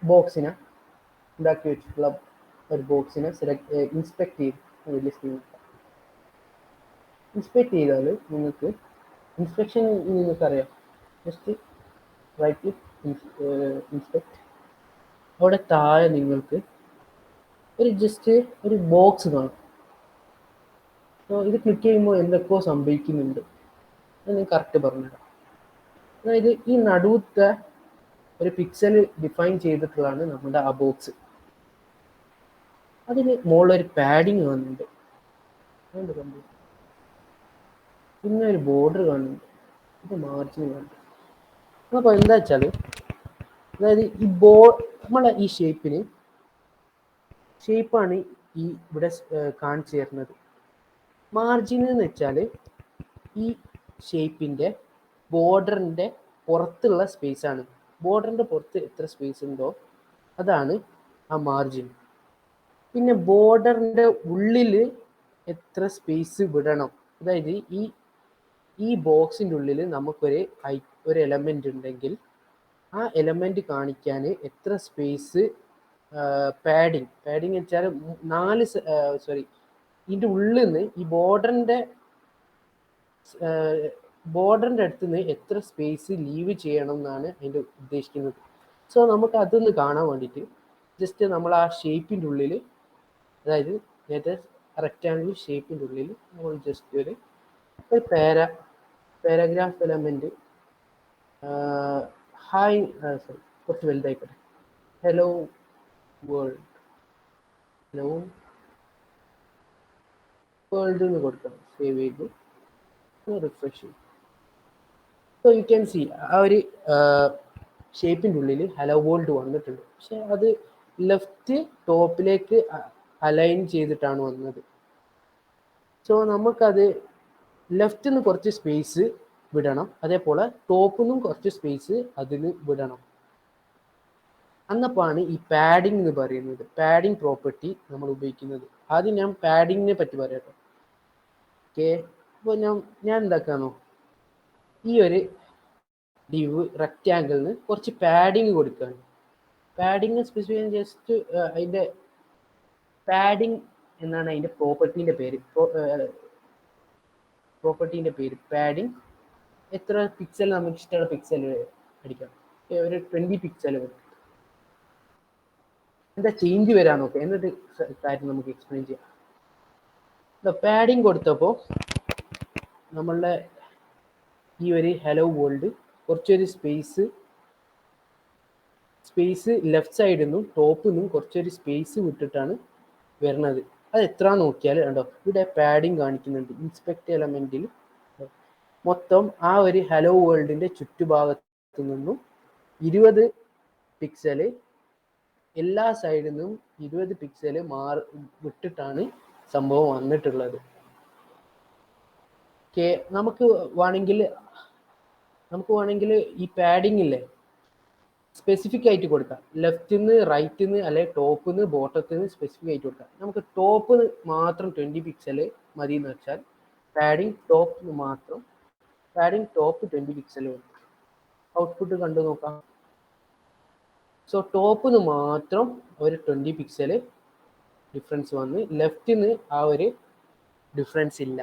ബോക്സിനെ ഉണ്ടാക്കി വെച്ചിട്ടുള്ള ഒരു ബോക്സിനെ ഇൻസ്പെക്ട് ചെയ്ത് വലിയ സ്ക്രീൻ ഇൻസ്പെക്ട് ചെയ്താൽ നിങ്ങൾക്ക് ഇൻസ്പെക്ഷൻ നിങ്ങൾക്കറിയാം. ജസ്റ്റ് റൈറ്റ് ഇൻസ്പെക്ട്, അവിടെ താഴെ നിങ്ങൾക്ക് ജസ്റ്റ് ഒരു ബോക്സ് കാണും. ഇത് ക്ലിക്ക് ചെയ്യുമ്പോൾ എന്തൊക്കെയോ സംഭവിക്കുന്നുണ്ട്, അത് ഞാൻ കറക്റ്റ് പറഞ്ഞുതരാം. അതായത് ഈ നടുവത്തെ ഒരു പിക്സൽ ഡിഫൈൻ ചെയ്തിട്ടുള്ളതാണ് നമ്മുടെ ആ ബോക്സ്. അതിന് മുകളിലൊരു പാഡിങ് കാണുന്നുണ്ട്, പിന്നെ ഒരു ബോർഡർ കാണുന്നുണ്ട്, ഇത് മാർജിൻ കാണുന്നുണ്ട്. അപ്പോൾ എന്താ വെച്ചാൽ അതായത് നമ്മളെ ഈ ഷേപ്പാണ് ഈ ഇവിടെ കാണിച്ചു തരുന്നത്. മാർജിൻ എന്ന് വെച്ചാൽ ഈ ഷേപ്പിൻ്റെ ബോർഡറിൻ്റെ പുറത്തുള്ള സ്പേസ് ആണ്. ബോർഡറിൻ്റെ പുറത്ത് എത്ര സ്പേസ് ഉണ്ടോ അതാണ് ആ മാർജിൻ. പിന്നെ ബോർഡറിൻ്റെ ഉള്ളിൽ എത്ര സ്പേസ് വിടണം, അതായത് ഈ ബോക്സിൻ്റെ ഉള്ളിൽ നമുക്കൊരു എലമെൻ്റ് ഉണ്ടെങ്കിൽ ആ എലമെൻ്റ് കാണിക്കാൻ എത്ര സ്പേസ് പാഡിങ് വെച്ചാൽ ഇതിൻ്റെ ഉള്ളിൽ നിന്ന് ഈ ബോർഡറിൻ്റെ അടുത്ത് നിന്ന് എത്ര സ്പേസ് ലീവ് ചെയ്യണം എന്നാണ് അതിൻ്റെ ഉദ്ദേശിക്കുന്നത്. സോ നമുക്ക് അതൊന്ന് കാണാൻ വേണ്ടിയിട്ട് ജസ്റ്റ് നമ്മൾ ആ ഷേപ്പിൻ്റെ ഉള്ളിൽ, അതായത് നേരത്തെ റെക്റ്റാങ്കിൾ ഷേപ്പിൻ്റെ ഉള്ളിൽ നമ്മൾ ജസ്റ്റ് ഒരു പാരാഗ്രാഫ് എലമെൻറ്റ് കുറച്ച് വലുതായിക്കോട്ടെ, ഹലോ വേൾഡ് എന്ന് കൊടുക്കണം. സേവ് ചെയ്തു റിഫ്രഷ് ചെയ്യും. സോ യു ക്യാൻ സി ആ ഒരു ഷേപ്പിൻ്റെ ഉള്ളിൽ ഹലോ വേൾഡ് വന്നിട്ടുണ്ട്. പക്ഷെ അത് ലെഫ്റ്റ് ടോപ്പിലേക്ക് അലൈൻ ചെയ്തിട്ടാണ് വന്നത്. സോ നമുക്കത് ലെഫ്റ്റിൽ നിന്ന് കുറച്ച് സ്പേസ് വിടണം, അതേപോലെ ടോപ്പിൽ നിന്നും കുറച്ച് സ്പേസ് അതിന് വിടണം. അന്നപ്പോഴാണ് ഈ പാഡിങ് എന്ന് പറയുന്നത്, പാഡിങ് പ്രോപ്പർട്ടി നമ്മൾ ഉപയോഗിക്കുന്നത്. ആദ്യം ഞാൻ പാഡിങ്ങിനെ പറ്റി പറയാം. ഓക്കെ, അപ്പോൾ ഞാൻ എന്താക്കാന്നോ, ഈ ഒരു റെക്റ്റാങ്കിളിന് കുറച്ച് പാഡിങ് കൊടുക്കുകയാണ്. പാഡിങ് സ്പെസിഫൈ ചെയ്യാൻ ജസ്റ്റ് അതിൻ്റെ പാഡിങ് എന്നാണ് അതിൻ്റെ പ്രോപ്പർട്ടീൻ്റെ പേര്. പാഡിങ് എത്ര പിക്സൽ നമുക്ക് ഇഷ്ടമുള്ള പിക്സൽ അടിക്കാം, ഒരു 20 പിക്സൽ വരും. എന്താ ചേഞ്ച് വരാൻ നോക്കാം, എന്നിട്ട് കാര്യം നമുക്ക് എക്സ്പ്ലെയിൻ ചെയ്യാം. പാഡിങ് കൊടുത്തപ്പോൾ നമ്മളുടെ ഈ ഒരു ഹലോ വേൾഡ് കുറച്ചൊരു സ്പേസ് ലെഫ്റ്റ് സൈഡിൽ നിന്നും ടോപ്പിൽ നിന്നും കുറച്ചൊരു സ്പേസ് വിട്ടിട്ടാണ് വരുന്നത്. അത് എത്ര നോക്കിയാൽ കണ്ടോ, ഇവിടെ പാഡിങ് കാണിക്കുന്നുണ്ട്. ഇൻസ്പെക്ട് എലമെന്റിൽ മൊത്തം ആ ഒരു ഹലോ വേൾഡിന്റെ ചുറ്റുഭാഗത്തു നിന്നും 20 പിക്സല്, എല്ലാ സൈഡിൽ നിന്നും 20 പിക്സല് വിട്ടിട്ടാണ് സംഭവം വന്നിട്ടുള്ളത്. നമുക്ക് വേണമെങ്കിൽ ഈ പാഡിങ് ഇല്ലേ സ്പെസിഫിക് ആയിട്ട് കൊടുക്കാം. ലെഫ്റ്റിൽ നിന്ന് റൈറ്റിൽ നിന്ന് അല്ലെങ്കിൽ ടോപ്പിൽ നിന്ന് ബോട്ടത്തിൽ നിന്ന് സ്പെസിഫിക് ആയിട്ട് കൊടുക്കാം. നമുക്ക് ടോപ്പ് മാത്രം 20 പിക്സല് മതി എന്ന് വെച്ചാൽ പാഡിങ് ടോപ്പ് 20 പിക്സൽ വരും. ഔട്ട്പുട്ട് കണ്ടു നോക്കാം. സോ ടോപ്പിന് മാത്രം ഒരു 20 പിക്സല് ഡിഫറൻസ് വന്ന് ലെഫ്റ്റിൽ നിന്ന് ആ ഒരു ഡിഫറൻസ് ഇല്ല.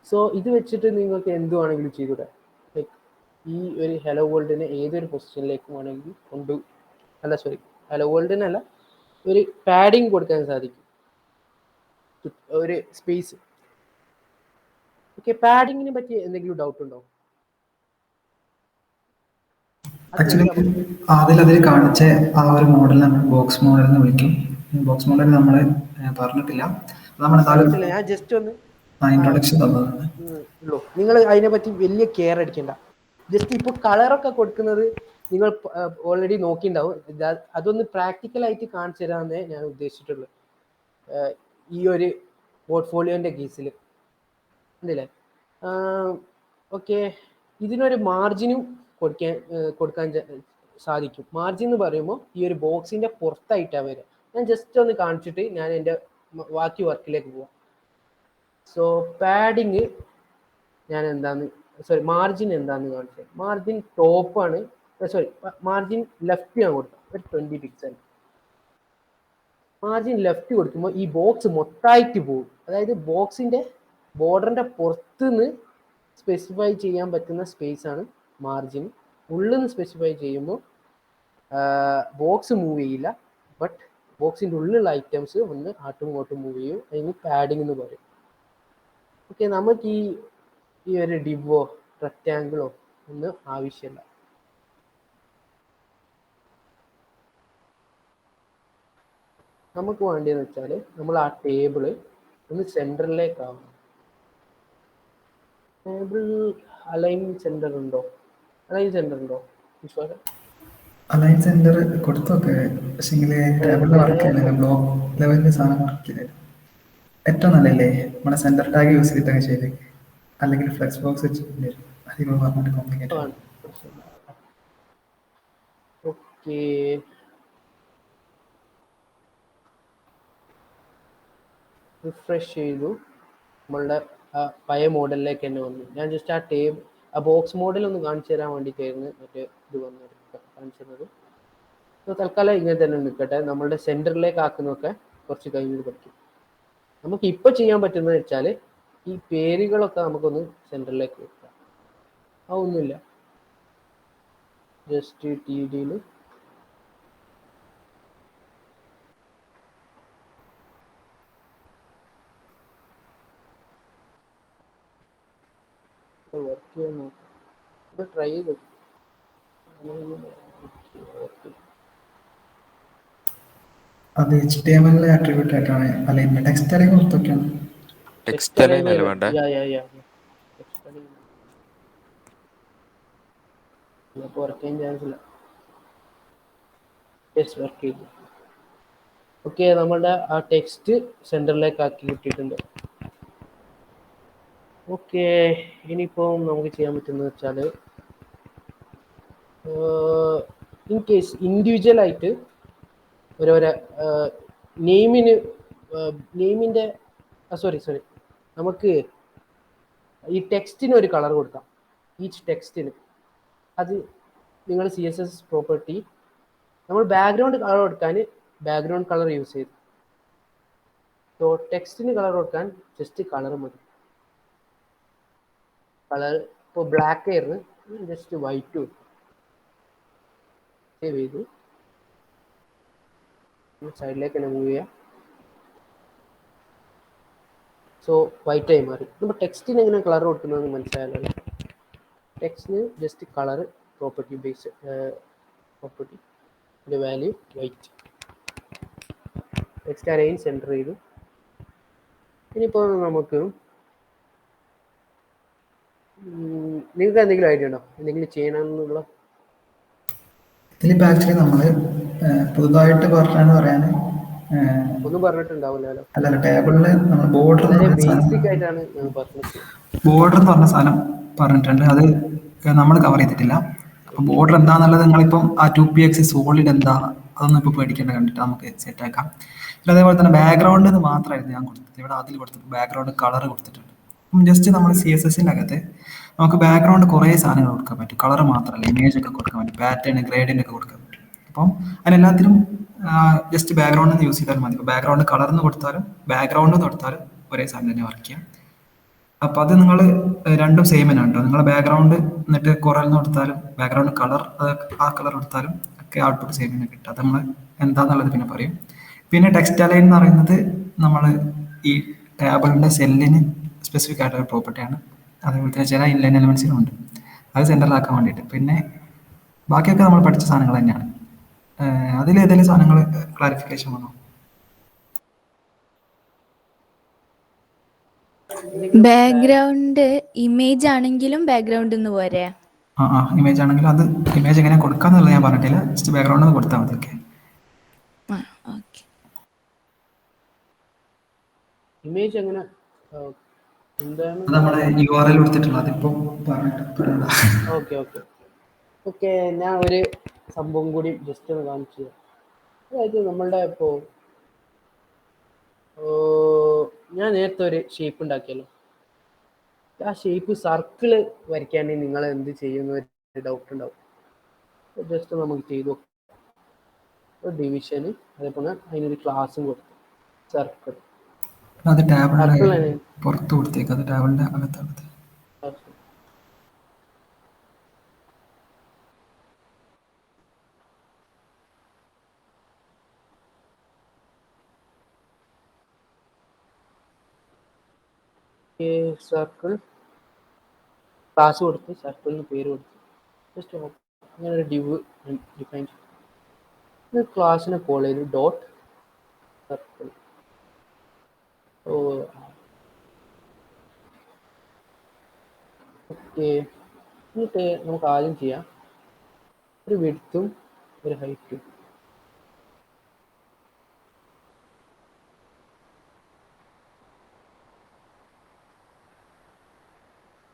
സോ ഇത് വെച്ചിട്ട് നിങ്ങൾക്ക് എന്ത് വേണമെങ്കിലും ചെയ്തുകൂടെ. ലൈക്ക് ഈ ഒരു ഹലോ വേൾഡിനെ ഏതൊരു പൊസിഷനിലേക്ക് വേണമെങ്കിൽ ഹലോ വേൾഡിനല്ല, ഒരു പാഡിങ് കൊടുക്കാൻ സാധിക്കും, ഒരു സ്പേസ്. ഓക്കെ, പാഡിങ്ങിനെ പറ്റി എന്തെങ്കിലും ഡൗട്ട് ഉണ്ടോ? ആക്ച്വലി അതിൽ കാണിച്ച ആ ഒരു മോഡൽ നമ്മൾ ബോക്സ് മോഡൽ എന്ന് വിളിക്കും. ബോക്സ് മോഡൽ നമ്മൾ പറഞ്ഞിട്ടില്ല, ഞാൻ ജസ്റ്റ് ഒന്ന് ഇൻട്രൊഡക്ഷൻ തന്നതാണ്. നിങ്ങൾ അതിനെ പറ്റി വലിയ കെയർ അടിക്കണ്ട. ജസ്റ്റ് ഇപ്പോൾ കളറൊക്കെ കൊടുക്കുന്നത് നിങ്ങൾ ഓൾറെഡി നോക്കിയിട്ടുണ്ടാവും. അതൊന്ന് പ്രാക്ടിക്കലായിട്ട് കാണിച്ചു തരാമെന്നേ ഞാൻ ഉദ്ദേശിച്ചിട്ടുള്ളൂ. ഈ ഒരു പോർട്ട്ഫോളിയോൻ്റെ കേസിൽ ഉണ്ടല്ലേ. ഓക്കെ, ഇതിനൊരു മാർജിനും കൊടുക്കാൻ സാധിക്കും. മാർജിൻ എന്ന് പറയുമ്പോൾ ഈ ഒരു ബോക്സിന്റെ പുറത്തായിട്ടാണ് വരിക. ഞാൻ ജസ്റ്റ് ഒന്ന് കാണിച്ചിട്ട് ഞാൻ എൻ്റെ ബാക്കി വർക്കിലേക്ക് പോവാം. സോ പാഡിങ് മാർജിൻ എന്താന്ന് കാണിച്ചത്. മാർജിൻ ടോപ്പാണ്, മാർജിൻ ലെഫ്റ്റ് ഞാൻ കൊടുക്കാം, ഒരു 20 പിക്സൽ. മാർജിൻ ലെഫ്റ്റ് കൊടുക്കുമ്പോൾ ഈ ബോക്സ് മൊത്തമായിട്ട് പോകും. അതായത് ബോക്സിന്റെ ബോർഡറിന്റെ പുറത്തുനിന്ന് സ്പെസിഫൈ ചെയ്യാൻ പറ്റുന്ന സ്പേസ് ആണ് മാർജിൻ. ഉള്ളിൽ നിന്ന് സ്പെസിഫൈ ചെയ്യുമ്പോൾ ബോക്സ് മൂവ് ചെയ്യില്ല, ബട്ട് ബോക്സിന്റെ ഉള്ളിലുള്ള ഐറ്റംസ് ഒന്ന് ആട്ടും ഇങ്ങോട്ടും മൂവ് ചെയ്യും. അതിന് പാഡിങ് എന്ന് പറയും. ഓക്കെ, നമുക്ക് ഈ ഒരു ഡിവോ റെക്റ്റാങ്കിളോ ഒന്നും ആവശ്യമില്ല. നമുക്ക് വേണ്ടിയെന്ന് വെച്ചാൽ നമ്മൾ ആ ടേബിള് ഒന്ന് സെൻറ്ററിലേക്ക് ആവണം. ടേബിൾ അലൈൻ സെൻറ്റർ ഉണ്ടോ? വിശ്വാസം അലൈൻ സെന്റർ കൊടുത്തൊക്കെ പക്ഷെങ്കിൽ ടേബിളിൽ വർക്ക് എങ്ങനെ ചെയ്യുന്നില്ല, ബ്ലോക്ക് ലെവലിൽ സാധനം വർക്ക് ചെയ്തില്ല. ഏറ്റവും നല്ലല്ലേ നമ്മുടെ സെന്റർ ടാഗ് യൂസ് ചെയ്തിട്ടൊക്കെ ചെയ്ത്, അല്ലെങ്കിൽ ഫ്ലെക്സ് ബോക്സ് വെച്ചിട്ടുണ്ട്, അതിൽ പറഞ്ഞിട്ട് കോംപ്ലിക്കേറ്റഡ്. ഓക്കെ, റിഫ്രഷ് ചെയ്തു, നമ്മളുടെ പഴയ മോഡലിലേക്ക് തന്നെ വന്നു. ഞാൻ ജസ്റ്റ് ആ ബോക്സ് മോഡൽ ഒന്ന് കാണിച്ചു തരാൻ വേണ്ടിയിട്ടായിരുന്നു മറ്റേ ഇത് കാണിച്ചിരുന്നത്. തൽക്കാലം ഇങ്ങനെ തന്നെ നിൽക്കട്ടെ. നമ്മളുടെ സെന്ററിലേക്ക് ആക്കുന്നതൊക്കെ കുറച്ച് കഴിഞ്ഞ് പഠിക്കും. നമുക്ക് ഇപ്പോൾ ചെയ്യാൻ പറ്റുന്നത് വെച്ചാൽ ഈ പേരുകളൊക്കെ നമുക്കൊന്ന് സെന്ററിലേക്ക് വെക്കാം. ഒന്നുമില്ല, ജസ്റ്റ് ടി ഡിയിൽ വർക്ക് ചെയ്യാൻ നോക്കാം. ഇത് ട്രൈ ചെയ്തു. അത് HTML ആട്രിബ്യൂട്ട് ആയിട്ടാണ് അലൈൻമെന്റ്. ടെക്സ്റ്റ് അലൈൻ കൊടുത്തൊക്കെയാണ്. ടെക്സ്റ്റ് അലൈൻ അല്ലേ വേണ്ടേ? വർക്ക് ചാൻസ് ഇല്ല. വർക്ക് ചെയ്തു. ഓക്കെ, നമ്മളുടെ ആ ടെക്സ്റ്റ് സെന്ററിലേക്ക് ആക്കി കിട്ടിയിട്ടുണ്ട്. ഓക്കെ, ഇനിയിപ്പോൾ നമുക്ക് ചെയ്യാൻ പറ്റുന്നത് വെച്ചാൽ ഇൻ കേസ് ഇൻഡിവിജ്വലായിട്ട് ഓരോരോ നെയിമിൻ്റെ സോറി നമുക്ക് ഈ ടെക്സ്റ്റിന് ഒരു കളർ കൊടുക്കാം. ഈച്ച് ടെക്സ്റ്റിന് അത് നിങ്ങൾ CSS പ്രോപ്പർട്ടി നമ്മൾ ബാക്ക്ഗ്രൗണ്ട് കളർ കൊടുക്കാൻ ബാക്ക്ഗ്രൗണ്ട് കളർ യൂസ് ചെയ്തു. സോ ടെക്സ്റ്റിന് കളർ കൊടുക്കാൻ ജസ്റ്റ് കളർ മതി. കളർ ഇപ്പോൾ ബ്ലാക്ക് ആയിരുന്നു, ജസ്റ്റ് വൈറ്റ് സേവ് ചെയ്തു. സൈഡിലേക്ക് തന്നെ മൂവ് ചെയ്യാം. സോ വൈറ്റ് ആയി മാറി. നമ്മൾ ടെക്സ്റ്റിന് എങ്ങനെ കളർ കൊടുക്കുന്നതെന്ന് മനസ്സിലായല്ലോ. ടെക്സ്റ്റിന് just colour property base property value white. Text align centre ചെയ്തു. ഇനിയിപ്പോൾ നമുക്ക് നിങ്ങൾക്ക് എന്തെങ്കിലും ഐഡിയ ഉണ്ടോ എന്തെങ്കിലും ചെയ്യണമെന്നുള്ള? ഇതിലിപ്പോൾ ആക്ച്വലി നമ്മൾ പുതുതായിട്ട് പറഞ്ഞെന്ന് പറയാൻ ഒന്നും പറഞ്ഞിട്ടുണ്ടാവില്ലല്ലോ. അല്ലല്ല, ടേബിളിൽ നമ്മൾ ബോർഡർ എന്ന് വളരെ പറയുന്ന ബേസിക് സാധനം, ആയിട്ടാണ് ഞാൻ പറഞ്ഞത്. ബോർഡർ എന്ന് പറഞ്ഞ സാധനം പറഞ്ഞിട്ടുണ്ട്. അത് നമ്മൾ കവർ ചെയ്തിട്ടില്ല. അപ്പോൾ ബോർഡർ എന്താണെന്നുള്ളത് നിങ്ങളിപ്പം ആ 2px സോളിഡ് എന്താ അതൊന്നും ഇപ്പോൾ പേടിക്കേണ്ട, കണ്ടിട്ട് നമുക്ക് സെറ്റ് ആക്കാം. പിന്നെ അതേപോലെ തന്നെ ബാക്ക്ഗ്രൗണ്ട് എന്ന് മാത്രമായിരുന്നു ഞാൻ കൊടുത്തത്. ഇവിടെ അതിൽ കൊടുത്തത് ബാക്ക്ഗ്രൗണ്ട് കളർ കൊടുത്തിട്ടുണ്ട്. അപ്പം ജസ്റ്റ് നമ്മൾ CSSന്റെ അകത്ത് നമുക്ക് ബാക്ക്ഗ്രൗണ്ട് കുറേ സാധനങ്ങൾ കൊടുക്കാൻ പറ്റും. കളർ മാത്രമല്ല, ഇമേജ് ഒക്കെ കൊടുക്കാൻ പറ്റും, പാറ്റേൺ ഗ്രേഡിയൻ്റ് ഒക്കെ കൊടുക്കാൻ പറ്റും. അപ്പം അതിനെല്ലാത്തിനും ജസ്റ്റ് ബാക്ക്ഗ്രൗണ്ട് എന്ന് യൂസ് ചെയ്താൽ മതി. ഇപ്പോൾ ബാക്ക്ഗ്രൗണ്ട് കളർ എന്ന് കൊടുത്താലും ബാക്ക്ഗ്രൗണ്ട് എന്ന് കൊടുത്താലും ഒരേ സാധനം തന്നെ വർക്ക് ചെയ്യാം. അപ്പോൾ അത് നിങ്ങൾ രണ്ടും സെയിം തന്നെ ഉണ്ടോ. നിങ്ങൾ ബാക്ക്ഗ്രൗണ്ട് എന്നിട്ട് കുറൽ എന്ന് കൊടുത്താലും ബാക്ക്ഗ്രൗണ്ട് കളർ ആ കളർ കൊടുത്താലും ഒക്കെ ഔട്ട്പുട്ട് സെയിം തന്നെ കിട്ടും. അത് നമ്മൾ എന്താണെന്നുള്ളത് പിന്നെ പറയും. പിന്നെ ടെക്സ്റ്റ് അലൈൻ എന്ന് പറയുന്നത് നമ്മൾ ഈ ടേബിളിൻ്റെ സെല്ലിന് സ്പെസിഫിക് ആയിട്ടുള്ള പ്രോപ്പർട്ടിയാണ്. അതേപോലെ തന്നെ ചില ഇൻലൈൻ എലമെന്റ്സിനും ഉണ്ട്, അത് സെൻറ്ററിലാക്കാൻ വേണ്ടിയിട്ട്. പിന്നെ ബാക്കിയൊക്കെ നമ്മൾ പഠിച്ച സാധനങ്ങൾ തന്നെയാണ്. അതിലേതെങ്കിലും സാധനങ്ങൾ ക്ലാരിഫിക്കേഷൻ വന്നോ? ബാക്ക്ഗ്രൗണ്ട് ഇമേജ് ആണെങ്കിലും ബാക്ക്ഗ്രൗണ്ട് എന്ന് പോരെ? ഇമേജ് ആണെങ്കിൽ അത് ഇമേജ് എങ്ങനെ കൊടുക്കാന്നുള്ളത് ഞാൻ പറഞ്ഞിട്ടില്ല, ജസ്റ്റ് ബാക്ക്ഗ്രൗണ്ട് ഒന്ന് കൊടുത്താൽ മതി. ഓക്കെ, ഇമേജ് എങ്ങനെ എന്താണ് നമ്മുടെ URL കൊടുത്തിട്ടുള്ളത് അതിപ്പോൾ പറഞ്ഞിട്ട്. ഓക്കെ, ഞാൻ ഒരു സംഭവം കൂടി ജസ്റ്റ് ഒന്ന് കാണിച്ചു തരാം. അതായത് നമ്മളുടെ ഇപ്പോൾ ഞാൻ നേരത്തെ ഒരു ഷേപ്പ് ഉണ്ടാക്കിയല്ലോ. ആ ഷേപ്പ് സർക്കിള് വരയ്ക്കാണെങ്കിൽ നിങ്ങൾ എന്ത് ചെയ്യുന്ന ഒരു ഡൗട്ട് ഉണ്ടാവും. ജസ്റ്റ് നമുക്ക് ചെയ്തു ഡിവിഷന്, അതേപോലെ അതിനൊരു ക്ലാസ്സും കൊടുത്തു സർക്കിൾ. അത് ടാബിളിന്റെ പുറത്ത് കൊടുത്തേക്ക്, അത് ടാബിളിന്റെ അകത്താണ്. സർക്കിൾ ക്ലാസ് കൊടുത്ത് സർക്കിളിന് പേര് കൊടുത്തു. ജസ്റ്റ് അങ്ങനെ ഒരു ഡിഫൈൻ ചെയ്തു. ക്ലാസ്സിനെ കോൾ ചെയ്തു ഡോട്ട് സർക്കിൾ. ഓക്കെ, എന്നിട്ട് നമുക്ക് ആദ്യം ചെയ്യാം ഒരു വിഡ്ത്തും ഒരു ഹൈറ്റ്.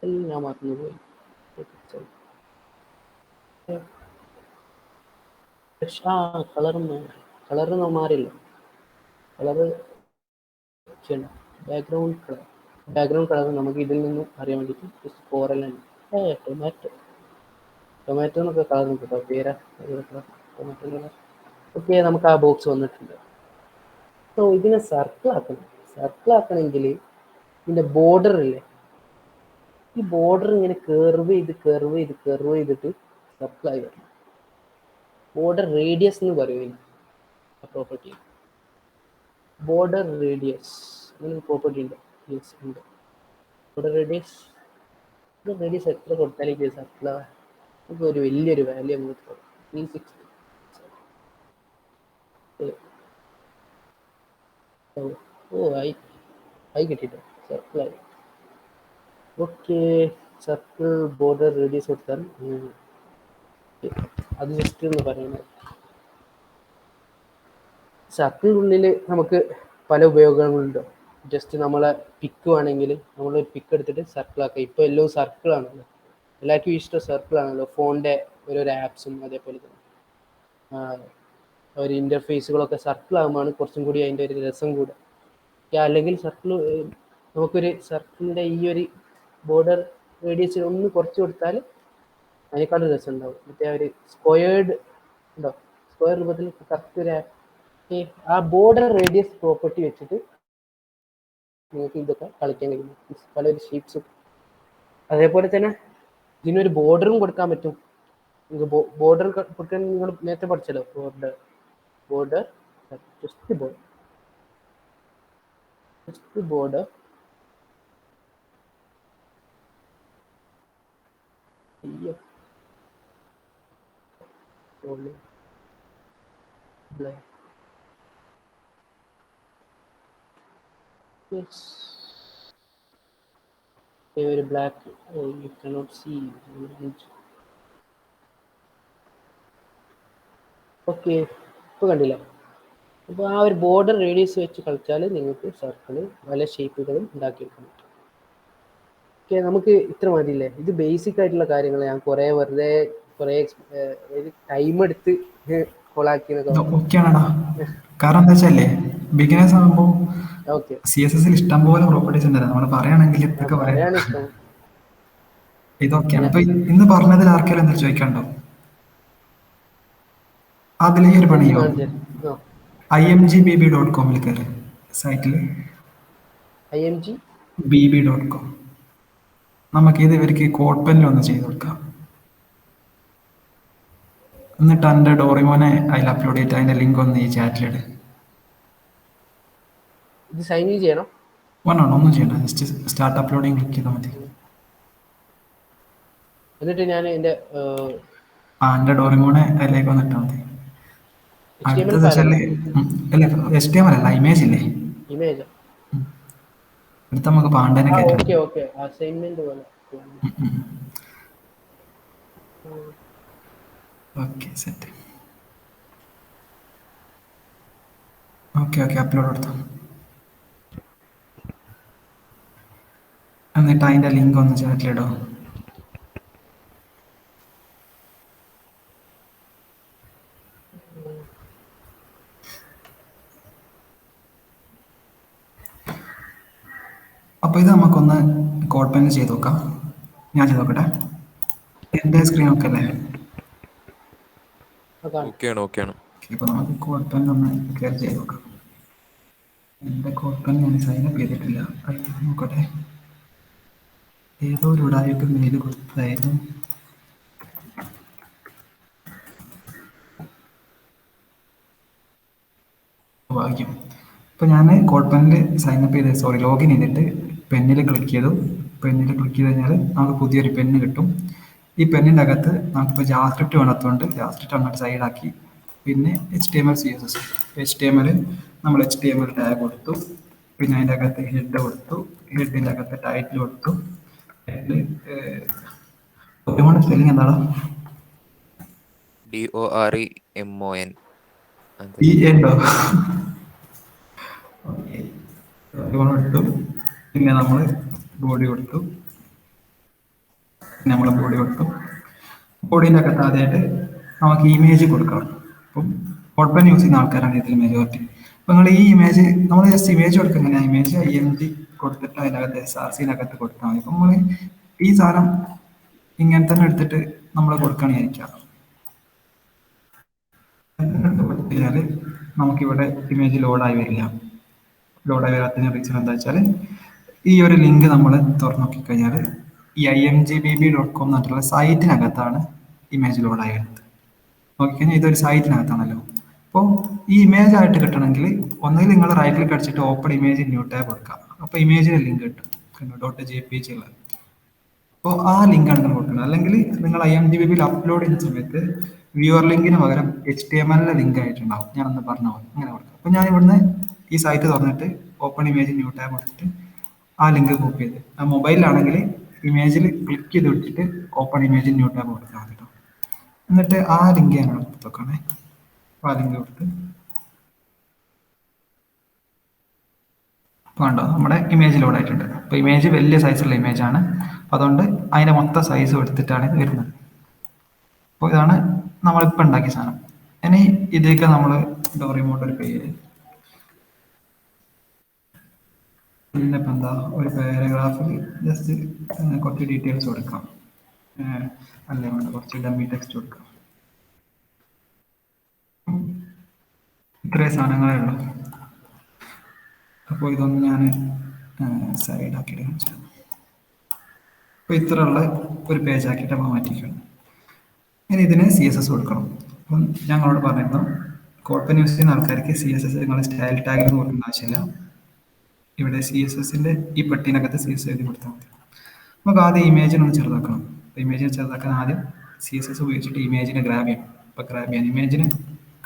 എല്ലാം മറന്നുപോയി. കളറൊന്നും മാറില്ല. കളറ് ബാക്ക്ഗ്രൗണ്ട് കളർ നമുക്ക് ഇതിൽ നിന്നും അറിയാൻ വേണ്ടിയിട്ട് ജസ്റ്റ് ഫോറെല്ലാം ടൊമാറ്റോ എന്നൊക്കെ കളർ കിട്ടോ പേരാ ടൊമാറ്റോ കളർ. ഓക്കെ, നമുക്ക് ആ ബോക്സ് വന്നിട്ടുണ്ട്. സോ ഇതിനെ സർക്കിൾ ആക്കണമെങ്കിൽ ഇതിന്റെ ബോർഡർ ഇല്ലേ, ഈ ബോർഡർ ഇങ്ങനെ കർവ് ചെയ്തിട്ട് സർക്കിളായി വരണം. ബോർഡർ റേഡിയസ് എന്ന് പറയും പ്രോപ്പർട്ടി. ബോർഡർ റേഡിയസ് അങ്ങനെ പ്രോപ്പർട്ടി ഉണ്ട്. യെസ് ഉണ്ട്. ബോർഡർ റേഡിയസ് എത്ര കൊടുത്താലേക്ക് സർക്കിൾ നമുക്ക് ഒരു വലിയൊരു വാല്യൂ നമുക്ക് 360. ആയി കിട്ടിയിട്ട് സർക്കിളായി. ഓക്കെ, സർക്കിൾ ബോർഡർ റേഡിയസ് കൊടുത്താൽ അത് ജസ്റ്റ് എന്ന് പറയുന്നത്. സർക്കിളിനുള്ളിൽ നമുക്ക് പല ഉപയോഗങ്ങളുണ്ടോ. ജസ്റ്റ് നമ്മളെ പിക്ക് വേണമെങ്കിൽ നമ്മളൊരു പിക്ക് എടുത്തിട്ട് സർക്കിളാക്കാം. ഇപ്പോൾ എല്ലാം സർക്കിളാണല്ലോ, എല്ലാവർക്കും ഇഷ്ടം സർക്കിളാണല്ലോ. ഫോണിൻ്റെ ഓരോരോ ആപ്സും അതേപോലെ തന്നെ ഒരു ഇൻ്റർഫേസുകളൊക്കെ സർക്കിളാകുമ്പോഴാണ് കുറച്ചും കൂടി അതിൻ്റെ ഒരു രസം കൂടെ. അല്ലെങ്കിൽ സർക്കിൾ നമുക്കൊരു സർക്കിളിൻ്റെ ഈ ഒരു ബോർഡർ റേഡിയസ് ഒന്ന് കുറച്ച് കൊടുത്താൽ അതിനേക്കാളും രസം ഉണ്ടാവും. മറ്റേ ഒരു സ്ക്വയേർഡ് ഉണ്ടോ, സ്ക്വയർ രൂപത്തിൽ കറക്റ്റ് ഒരു ആ ബോർഡർ റേഡിയസ് പ്രോപ്പർട്ടി വെച്ചിട്ട് നിങ്ങൾക്ക് ഇതൊക്കെ കളിക്കാൻ കഴിയും, പലൊരു ഷേപ്സും. അതേപോലെ തന്നെ ഇതിനൊരു ബോർഡറും കൊടുക്കാൻ പറ്റും. നിങ്ങൾക്ക് ബോർഡർ കൊടുക്കാൻ നിങ്ങൾ നേരത്തെ പഠിച്ചല്ലോ, ബോർഡർ ജസ്റ്റ് ബോർഡർ ഒരു black you cannot see. Okay, ഇപ്പോൾ കണ്ടില്ല. അപ്പോൾ ആ ഒരു ബോർഡർ റേഡിയസ് വെച്ച് കളിച്ചാൽ നിങ്ങൾക്ക് സർക്കിള് പല ഷേപ്പുകളും ഉണ്ടാക്കിയെടുക്കാൻ പറ്റും. ഓക്കെ, നമുക്ക് ഇത്ര മതിയില്ലേ. ഇത് ബേസിക് ആയിട്ടുള്ള കാര്യങ്ങൾ ഞാൻ കുറേ ടൈം എടുത്ത് കൊളാക്കിയതൊക്കെ. ഓക്കെയാണടാ, കാരണം എന്താ വെച്ചല്ലേ ബിഗിനേഴ്സ് ആകുമ്പോൾ ഓക്കെ CSS ഇഷ്ടം പോലെ പ്രോപ്പർട്ടീസ് ഉണ്ട്. നമ്മൾ പറയുകയാണെങ്കിൽ ഇതൊക്കെ പറയാൻ ഇഷ്ടം. ഇതൊക്കെയാണ്. ഇപ്പൊ ഇന്ന് പറഞ്ഞതിൽ ആർക്കെങ്കിലും എന്താ ചോദിക്കണ്ടോ? അതിൽ ഈ ഒരു പണിയോ imgbb.com കയറി സൈറ്റിൽ imgbb.com നമുക്ക് ഇത് ഇവർക്ക് കോഡ് പെന്നിൽ ഒന്ന് ചെയ്ത് കൊടുക്കാം. എന്നിട്ട് എൻ്റെ ഡോറിമോനെ അതിൽ അപ്ലോഡ് ചെയ്തിട്ട് അതിന്റെ ലിങ്ക് ഒന്ന് ഈ ചാറ്റിലിട്. ഇത് സൈൻ ഇൻ ചെയ്യണം? ഒന്നും ചെയ്യണ്ട, ജസ്റ്റ് സ്റ്റാർട്ട് അപ്ലോഡിങ് ക്ലിക്ക് ചെയ്താൽ മതി. എന്നിട്ട് ഞാൻ എൻ്റെ ഡോറിമോനെ അതിലേക്ക് വന്നിട്ടാൽ മതി. അടുത്തത് വെച്ചാല് HTML അല്ല, ഇമേജ് ഇല്ലേ, അടുത്ത നമുക്ക് പാണ്ടനെ കയറ്റാം. Okay set. ഓക്കെ അപ്ലോഡ് കൊടുത്തു. എന്നിട്ട് അതിന്റെ ലിങ്ക് ഒന്ന് ചാറ്റിലിടോ. അപ്പോൾ ഇത് നമുക്കൊന്ന് കോഡ് പെൻ ചെയ്ത് നോക്കാം. ഞാൻ ചെയ്ത് നോക്കട്ടെ. എൻ്റെ സ്ക്രീൻ ഒക്കെ അല്ലേ? ഇപ്പോൾ നമുക്ക് കോഡ് പെൻ ഒന്ന് കയറി ചെയ്ത് നോക്കാം. എൻ്റെ കോഡ് പെൻ ഞാൻ സൈനപ്പ് ചെയ്തിട്ടില്ല, നോക്കട്ടെ. ഏതോ ഒരു ഉടായിട്ട് മെയിൽ കൊടുത്തായിരുന്നു. ഭാഗ്യം. ഇപ്പോൾ ഞാൻ കോഡ് പെന്നിൽ സൈനപ്പ് ചെയ്ത് ലോഗിൻ ചെയ്തിട്ട് പെന്നിൽ ക്ലിക്ക് ചെയ്തു. പെന്നിൽ ക്ലിക്ക് ചെയ്ത് കഴിഞ്ഞാൽ നമുക്ക് പുതിയൊരു പെന്ന് കിട്ടും. ഈ പെന്നിൻ്റെ അകത്ത് നമുക്കിപ്പോൾ ജാവാസ്ക്രിപ്റ്റ് വേണത്തുകൊണ്ട് ജാവാസ്ക്രിപ്റ്റ് അങ്ങോട്ട് സൈഡാക്കി, പിന്നെ HTML CSS. HTML നമ്മൾ HTML ടാഗ് കൊടുത്തു, പിന്നെ അതിൻ്റെ അകത്ത് ഹെഡ് കൊടുത്തു, ഹെഡിൻ്റെ അകത്ത് ടൈറ്റിൽ കൊടുത്തു. സ്പെല്ലിംഗ് എന്താണ്? DOREMON. അത് ഈ ഉണ്ടോ? എടുത്തു. പിന്നെ നമ്മൾ ബോഡി കൊടുത്തു. നമ്മളെ ബോഡി കൊടുത്തു. ബോഡീൻ്റെ അകത്ത് ആദ്യമായിട്ട് നമുക്ക് ഇമേജ് കൊടുക്കണം. അപ്പം ഓപ്പൺ യൂസ് ചെയ്യുന്ന ആൾക്കാരാണ് ഇതിൽ മെജോറിറ്റി. അപ്പം നിങ്ങൾ ഈ ഇമേജ് നമ്മൾ ജസ്റ്റ് ഇമേജ് കൊടുക്കുന്ന ഇമേജ് IMG കൊടുത്തിട്ട് അതിനകത്ത് SRCനകത്ത് കൊടുത്താൽ മതി. അപ്പം നമ്മൾ ഈ സാധനം ഇങ്ങനെ തന്നെ എടുത്തിട്ട് നമ്മൾ കൊടുക്കണമായിരിക്കാം. കഴിഞ്ഞാൽ നമുക്കിവിടെ ഇമേജ് ലോഡായി വരില്ല. ലോഡായി വരാത്തതിന് റീസൺ എന്താ വെച്ചാൽ ഈ ഒരു ലിങ്ക് നമ്മൾ തുറന്നു നോക്കിക്കഴിഞ്ഞാൽ ഈ imgbb.com എന്ന് പറഞ്ഞിട്ടുള്ള സൈറ്റിനകത്താണ് ഇമേജ് ലോഡായി വരുന്നത്. നോക്കിക്കഴിഞ്ഞാൽ ഇതൊരു സൈറ്റിനകത്താണല്ലോ. അപ്പോൾ ഈ ഇമേജ് ആയിട്ട് കിട്ടണമെങ്കിൽ ഒന്നുകിൽ നിങ്ങൾ റൈറ്റ് ക്ലിക്ക് അടിച്ചിട്ട് ഓപ്പൺ ഇമേജ് ന്യൂ ടാബ് കൊടുക്കുക. അപ്പോൾ ഇമേജിന് ലിങ്ക് കിട്ടും. .jpg ഉള്ളത്. അപ്പോൾ ആ ലിങ്കാണ് നിങ്ങൾ കൊടുക്കുന്നത്. അല്ലെങ്കിൽ നിങ്ങൾ IMGBയിൽ അപ്ലോഡ് ചെയ്യുന്ന സമയത്ത് വ്യൂവർ ലിങ്കിന് പകരം HTML ലിങ്ക് ആയിട്ടുണ്ടാവും. ഞാനൊന്ന് പറഞ്ഞ പോലെ അങ്ങനെ കൊടുക്കാം. അപ്പോൾ ഞാൻ ഇവിടുന്ന് ഈ സൈറ്റ് തുറന്നിട്ട് ഓപ്പൺ ഇമേജ് ന്യൂ ടാബ് കൊടുത്തിട്ട് ആ ലിങ്ക് കോപ്പി ചെയ്ത് ആ മൊബൈലിലാണെങ്കിൽ ഇമേജിൽ ക്ലിക്ക് ചെയ്ത് വിട്ടിട്ട് ഓപ്പൺ ഇമേജ് ന്യൂ ടാബ് കൊടുക്കാൻ മതി കേട്ടോ. എന്നിട്ട് ആ ലിങ്ക് ഞാൻ കൊടുത്ത് വെക്കണേ. അപ്പോൾ ആ ലിങ്ക് കൊടുത്ത് കണ്ടോ നമ്മുടെ ഇമേജ് ലോഡ് ആയിട്ടുണ്ട്. അപ്പോൾ ഇമേജ് വലിയ സൈസുള്ള ഇമേജാണ്. അപ്പോൾ അതുകൊണ്ട് അതിൻ്റെ മൊത്തം സൈസ് എടുത്തിട്ടാണ് ഇത് വരുന്നത്. അപ്പോൾ ഇതാണ് നമ്മളിപ്പോൾ ഉണ്ടാക്കിയ സാധനം. ഇനി ഇതൊക്കെ നമ്മൾ ഡോറിമോട്ട് ഒരു പേര് പിന്നെ ഇപ്പം എന്താ ഒരു പാരഗ്രാഫിൽ ജസ്റ്റ് കുറച്ച് ഡീറ്റെയിൽസ് കൊടുക്കാം. അല്ലേ വേണ്ട കുറച്ച് ഡമ്മി ടെക്സ്റ്റ് കൊടുക്കാം. ഇത്രയും സാധനങ്ങളേ ഉള്ളൂ. അപ്പോൾ ഇതൊന്ന് ഞാൻ സൈഡാക്കിയിട്ട് കാണിച്ചു. അപ്പോൾ ഇത്രയുള്ള ഒരു പേജ് ആക്കിയിട്ട് നമ്മൾ മാറ്റിക്കണം. ഇനി ഇതിന് CSS കൊടുക്കണം. അപ്പം ഞങ്ങളോട് പറഞ്ഞിരുന്നു കോഡ്പൻ യൂസ് ചെയ്യുന്ന ആൾക്കാർക്ക് CSS നിങ്ങൾ സ്റ്റൈൽ ടാഗിൽ കൊടുക്കേണ്ട ആവശ്യമില്ല. ഇവിടെ CSSന്റെ ഈ പെട്ടിനകത്ത് CSS എഴുതി കൊടുത്താൽ മതി. നമുക്ക് ആദ്യം ഇമേജിനൊന്ന് ചെറുതാക്കണം. അപ്പോൾ ഇമേജിനെ ചെറുതാക്കാൻ ആദ്യം CSS ഉപയോഗിച്ചിട്ട് ഇമേജിനെ ഗ്രാബ് ചെയ്യണം. അപ്പോൾ ഗ്രാബ് ചെയ്യാൻ ഇമേജിന്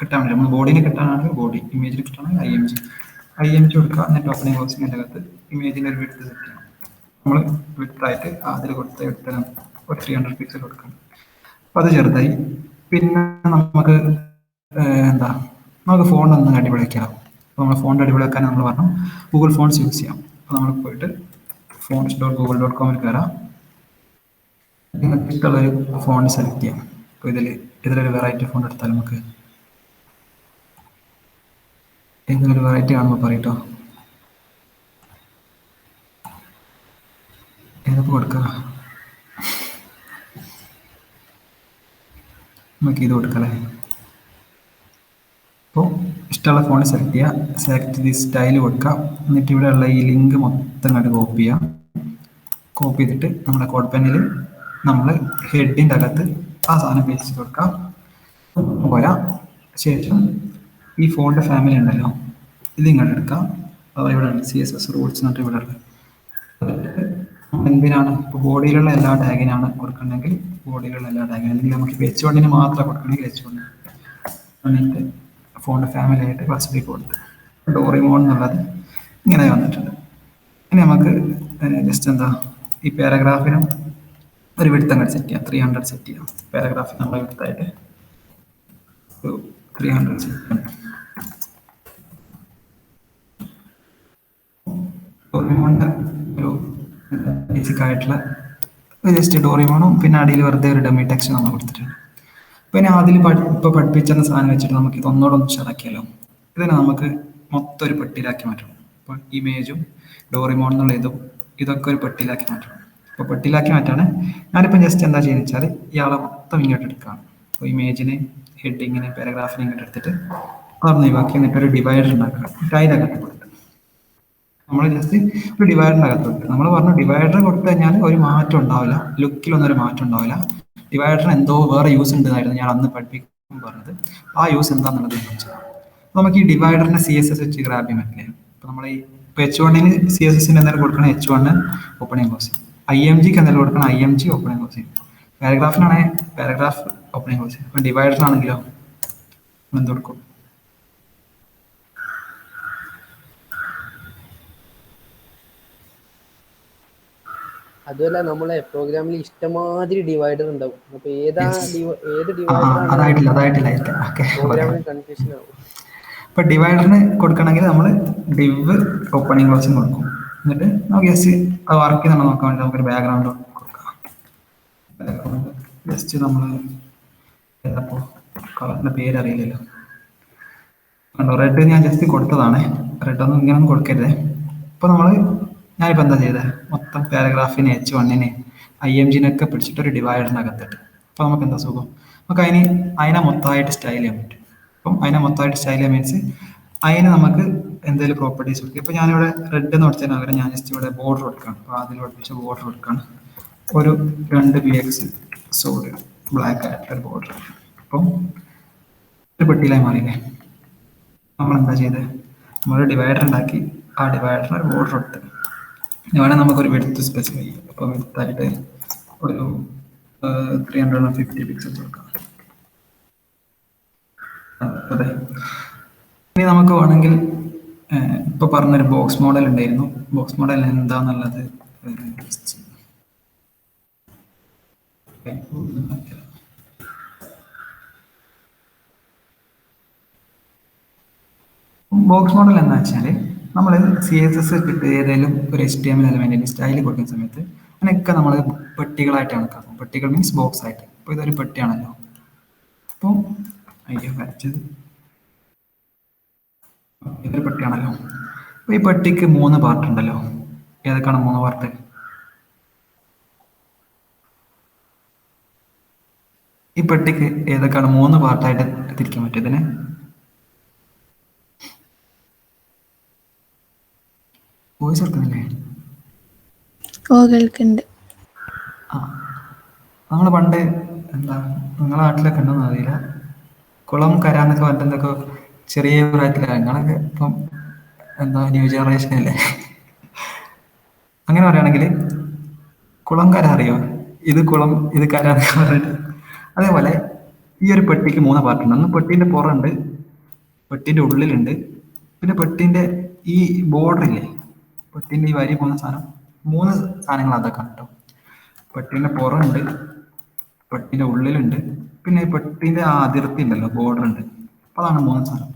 കിട്ടാൻ വേണ്ടി നമ്മൾ ബോഡിനെ കിട്ടാനാണെങ്കിൽ ബോഡി, ഇമേജിന് കിട്ടണമെങ്കിൽ IMG കൊടുക്കുക. എന്നിട്ട് ഓപ്പണിംഗ് ബോക്സിൻ്റെ അകത്ത് ഇമേജിൻ്റെ ഒരു വിഡ്ത്ത് സെറ്റ് ചെയ്യണം. നമ്മൾ വിഡ്ത്തായിട്ട് അതിൽ കൊടുത്ത വിഡ്ത്ത് ഒരു 300 പിക്സൽ കൊടുക്കണം. അപ്പോൾ അത് ചെറുതായി. പിന്നെ നമുക്ക് നമുക്ക് ഫോൺ ഒന്ന് അടിപൊളിയാക്കാം. അപ്പോൾ നമ്മൾ ഫോണിൻ്റെ അടിപൊളിയാക്കാൻ നമ്മൾ പറഞ്ഞു ഗൂഗിൾ ഫോൺസ് യൂസ് ചെയ്യാം. അപ്പോൾ നമ്മൾ പോയിട്ട് fonts.google.com കയറാം. നിങ്ങൾക്ക് ഇഷ്ടമുള്ളൊരു ഫോൺ സെലക്ട് ചെയ്യാം. അപ്പോൾ ഇതിലൊരു വെറൈറ്റി ഫോൺ എടുത്താൽ നമുക്ക് ഇതിലൊരു വെറൈറ്റി കാണുമ്പോൾ പറയട്ടോ ഏതൊക്കെ കൊടുക്കുക. നമുക്ക് ഇത് കൊടുക്കല്ലേ. അപ്പോൾ ഇഷ്ടമുള്ള ഫോൺ സെലക്ട് ചെയ്യുക. സെലക്ട് ചെയ്ത് സ്റ്റൈൽ കൊടുക്കുക. എന്നിട്ട് ഇവിടെയുള്ള ഈ ലിങ്ക് മൊത്തം കണ്ട് കോപ്പി ചെയ്യാം. കോപ്പി ചെയ്തിട്ട് നമ്മുടെ കോഡ് പെന്നിൽ നമ്മൾ ഹെഡിൻ്റെ അകത്ത് ആ സാധനം പേസ്റ്റ് കൊടുക്കാം. പോരാ ശേഷം ഈ ഫോണിൻ്റെ ഫാമിലി ഉണ്ടല്ലോ ഇത് ഇങ്ങോട്ട് എടുക്കാം. അതായത് ഇവിടെ ഉണ്ട് CSS റൂൾസ് എന്നിട്ട് ഇവിടെ ഉണ്ട്. എന്തിനാണ് ഇപ്പോൾ ബോഡിയിലുള്ള എല്ലാ ടാഗിനാണ് കൊടുക്കണമെങ്കിൽ ബോഡിയിലുള്ള എല്ലാ ടാഗിനും, അല്ലെങ്കിൽ നമുക്ക് H1 മാത്രം കൊടുക്കണമെങ്കിൽ H1 എന്നിട്ട് ഫോണിൻ്റെ ഫാമിലി ആയിട്ട് ക്ലാസിഫൈ കൊടുത്ത് ഡോറിമോൺ എന്നുള്ളത് ഇങ്ങനെ വന്നിട്ടുണ്ട്. ഇനി നമുക്ക് ജസ്റ്റ് ഈ പാരഗ്രാഫിനും ഒരു വിഡ്ത്ത് അങ്ങോട്ട് സെറ്റ് ചെയ്യാം. 300 സെറ്റ് ചെയ്യാം. പാരഗ്രാഫ് നമ്മൾ വിഡ്ത്തായിട്ട് 300 സെറ്റ് ചെയ്യാം. ഡോറിമോണിൻ്റെ ഒരു ബേസിക് ആയിട്ടുള്ള ജസ്റ്റ് ഡോറിമോണും പിന്നെ അടിയിൽ വെറുതെ ഒരു ഡമ്മി ടെക്സ്റ്റ് നമ്മൾ കൊടുത്തിട്ടുണ്ട്. പിന്നെ അതിൽ ഇപ്പോൾ പഠിപ്പിച്ചെന്ന സാധനം വെച്ചിട്ട് നമുക്ക് ഇതൊന്നോടൊന്ന് ഷറാക്കിയാലോ. ഇതിനെ നമുക്ക് മൊത്തം ഒരു പെട്ടിയിലാക്കി മാറ്റണം. അപ്പോൾ ഇമേജും ഡോറിമോൺ എന്നുള്ള ഇതൊക്കെ ഒരു പെട്ടിയിലാക്കി മാറ്റണം. അപ്പോൾ പെട്ടിയിലാക്കി മാറ്റാണ് ഞാനിപ്പോൾ ജസ്റ്റ് എന്താ ചെയ്യുന്നത് വെച്ചാൽ ഇയാളെ മൊത്തം ഇങ്ങോട്ട് എടുക്കുകയാണ്. അപ്പോൾ ഇമേജിന് ഹെഡിങ്ങിന് പാരഗ്രാഫിന് ഇങ്ങോട്ട് എടുത്തിട്ട് പറഞ്ഞ് ഒഴിവാക്കി എന്നിട്ട് ഒരു ഡിവൈഡർ ഉണ്ടാക്കുക. അതിനകത്ത് കൊടുക്കുക. നമ്മൾ ജസ്റ്റ് ഒരു ഡിവൈഡറിൻ്റെ അകത്ത് കൊടുക്കുക. നമ്മൾ പറഞ്ഞു ഡിവൈഡർ കൊടുത്തു കഴിഞ്ഞാൽ ഒരു മാറ്റം ഉണ്ടാവില്ല, ലുക്കിലൊന്നും ഒരു മാറ്റം ഉണ്ടാവില്ല. ഡിവൈഡറിന് എന്തോ വേറെ യൂസ് ഉണ്ടെന്നായിരുന്നു ഞാൻ അന്ന് പഠിപ്പിക്കാൻ പറഞ്ഞത്. ആ യൂസ് എന്താണെന്നുള്ളത് ചോദിച്ചത്. നമുക്ക് ഈ ഡിവൈഡറിനെ CSS വെച്ച് ഗ്രാബ് ചെയ്യാൻ പറ്റില്ലേ. അപ്പോൾ നമ്മൾ ഈ H1 CSSന് എന്തെങ്കിലും കൊടുക്കണം H1 ഓപ്പണിംഗ് ക്ലോസ്, IMGക്ക് എന്തെങ്കിലും കൊടുക്കണം IMG ഓപ്പണിംഗ് ക്ലോസ്, പാരഗ്രാഫിനാണെങ്കിൽ പാരഗ്രാഫ് ഓപ്പണിംഗ് ക്ലോസ്. അപ്പോൾ ഡിവൈഡറിനാണെങ്കിലോ എന്ത് കൊടുക്കും? അതുമല്ല നമ്മളെ പ്രോഗ്രാമിൽ ഇഷ്ടമാതിരി ഡിവൈഡർ ഉണ്ടാവും. അപ്പൊ ഏത് ആ ഡിവൈഡർ അതായിട്ടില്ല ആണെന്ന് ഓക്കെ പറയാം. പ്രോഗ്രാമിന് കൺഫ്യൂഷൻ ആവും. ഇപ്പൊ ഡിവൈഡറിന് കൊടുക്കണമെങ്കിൽ നമ്മൾ ഡിവ് ഓപ്പണിംഗ് ക്ലോസിംഗ് കൊടുക്കും. എന്നിട്ട് നമുക്ക് ജസ്റ്റ് അത് വർക്ക് ചെയ്യുന്ന നോക്കാൻ വേണ്ടി നമുക്കൊരു ബാക്ക്ഗ്രൗണ്ട് കൊടുക്കാം. ജസ്റ്റ് നമ്മൾ ഏതപ്പോ കളറിന്റെ പേര് അറിയില്ലല്ലോ. കണ്ടോ, റെഡ് ഞാൻ ജസ്റ്റ് കൊടുത്തതാണ്. റെഡ് ഒന്നും ഇങ്ങനെ ഒന്നും കൊടുക്കരുത്. ഇപ്പൊ ഞാനിപ്പോ എന്താ ചെയ്തത്, മൊത്തം പാരഗ്രാഫിനെ H1 IMGനൊക്കെ പിടിച്ചിട്ട് ഒരു ഡിവൈഡറിനകത്തിട്ട്. അപ്പൊ നമുക്ക് എന്താ സുഖം, നമുക്ക് അതിനെ മൊത്തമായിട്ട് സ്റ്റൈൽ ചെയ്യാൻ പറ്റും. അപ്പം അതിനെ മൊത്തമായിട്ട് സ്റ്റൈൽ ചെയ്യാൻ മീൻസ് അതിന് നമുക്ക് എന്തെങ്കിലും പ്രോപ്പർട്ടീസ് കൊടുക്കും. ഇപ്പൊ ഞാനിവിടെ റെഡ് എന്ന് കൊടുത്തതിന് പകരം ഞാൻ ജസ്റ്റ് ഇവിടെ ബോർഡർ കൊടുക്കണം. അപ്പൊ അതിൽ പഠിപ്പിച്ച ബോർഡർ കൊടുക്കണം, ഒരു 2 px സോഡ് ബ്ലാക്ക് ആയിട്ടുള്ള ബോർഡർ. അപ്പം ഒരു പെട്ടിയിലായി മാറിയില്ലേ. നമ്മൾ എന്താ ചെയ്തത്, നമ്മൾ ഡിവൈഡർ ഉണ്ടാക്കി ആ ഡിവൈഡറിന് ഒരു ബോർഡർ കൊടുത്ത് വേണേൽ നമുക്കൊരു വിഡ്ത്ത് സ്പെസിഫൈ ചെയ്യാം. അപ്പോൾ വിഡ്ത്തായിട്ട് ഒരു 350 പിക്സൽസ് കൊടുക്കാം. അതെ, ഇനി നമുക്ക് വേണമെങ്കിൽ ഇപ്പൊ പറഞ്ഞൊരു ബോക്സ് മോഡൽ ഉണ്ടായിരുന്നു. ബോക്സ് മോഡൽ എന്താന്നുള്ളത് ബോക്സ് മോഡൽ എന്താ വെച്ചാല്, നമ്മൾ CSS കിട്ടുക ഏതെങ്കിലും ഒരു HTML എലമെന്റിന് സ്റ്റൈൽ കൊടുക്കുന്ന സമയത്ത് അതിനൊക്കെ നമ്മൾ പെട്ടികളായിട്ടാണ് കണക്കാക്കും. പെട്ടികൾ മീൻസ് ബോക്സ് ആയിട്ട്. അപ്പോൾ ഇതൊരു പെട്ടിയാണല്ലോ. അപ്പോൾ വരച്ചത് ഇതൊരു പെട്ടിയാണല്ലോ. അപ്പോൾ ഈ പെട്ടിക്ക് 3 പാർട്ട് ഉണ്ടല്ലോ. ഏതൊക്കെയാണ് 3 പാർട്ട്? ഈ പെട്ടിക്ക് ഏതൊക്കെയാണ് 3 പാർട്ടായിട്ട് തിരിക്കാൻ പറ്റും ഇതിന്? വോയിസ് എടുക്കുന്നില്ലേ? കേൾക്കുന്നുണ്ട്. ആ, നമ്മൾ പണ്ട് എന്താ നിങ്ങളെ നാട്ടിലൊക്കെ ഉണ്ടോന്ന് അറിയില്ല, കുളം കര എന്നൊക്കെ പറഞ്ഞിട്ട് ചെറിയ പ്രായത്തിലാണ്. നിങ്ങളൊക്കെ ഇപ്പം എന്താ ന്യൂ ജനറേഷൻ അല്ലേ. അങ്ങനെ പറയുകയാണെങ്കിൽ കുളം കര അറിയോ? ഇത് കുളം ഇത് കര എന്നൊക്കെ പറഞ്ഞിട്ട്. അതേപോലെ ഈ ഒരു പെട്ടിക്ക് 3 പാർട്ടുണ്ട്. ഒന്ന് പെട്ടിന്റെ പുറമുണ്ട്, പെട്ടിന്റെ ഉള്ളിലുണ്ട്, പിന്നെ പെട്ടിന്റെ ഈ ബോർഡർ ഇല്ലേ, പെട്ടിന്റെ ഈ വരി പോകുന്ന സാധനം, 3 സാധനങ്ങൾ അതൊക്കെ കേട്ടോ. പെട്ടിന്റെ പുറമുണ്ട്, പെട്ടിന്റെ ഉള്ളിലുണ്ട്, പിന്നെ പെട്ടിന്റെ ആ അതിർത്തി ഉണ്ടല്ലോ, ബോർഡർ ഉണ്ട്. അപ്പൊ അതാണ് 3 സാധനം.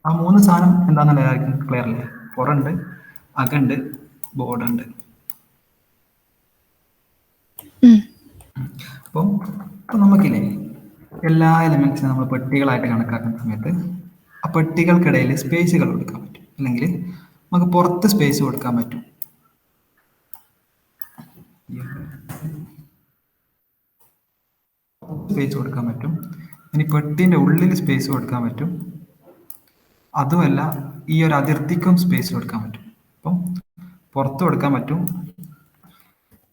ആ 3 സാധനം എന്താണെന്നല്ല എല്ലാവർക്കും ക്ലിയർ അല്ലേ? പുറമുണ്ട്, അകണ്ട്, ബോർഡർ ഉണ്ട്. അപ്പം നമുക്കില്ലേ എല്ലാ എലിമെന്റ്സിനും നമ്മൾ പെട്ടികളായിട്ട് കണക്കാക്കുന്ന സമയത്ത് ആ പെട്ടികൾക്കിടയിൽ സ്പേസുകൾ കൊടുക്കാൻ പറ്റും, അല്ലെങ്കിൽ നമുക്ക് പുറത്ത് സ്പേസ് കൊടുക്കാൻ പറ്റും. സ്പേസ് കൊടുക്കാൻ പറ്റും. ഇനി പെട്ടിന്റെ ഉള്ളിൽ സ്പേസ് കൊടുക്കാൻ പറ്റും. അതുമല്ല, ഈ ഒരു അതിർത്തിക്കും സ്പേസ് കൊടുക്കാൻ പറ്റും. അപ്പം പുറത്ത് കൊടുക്കാൻ പറ്റും,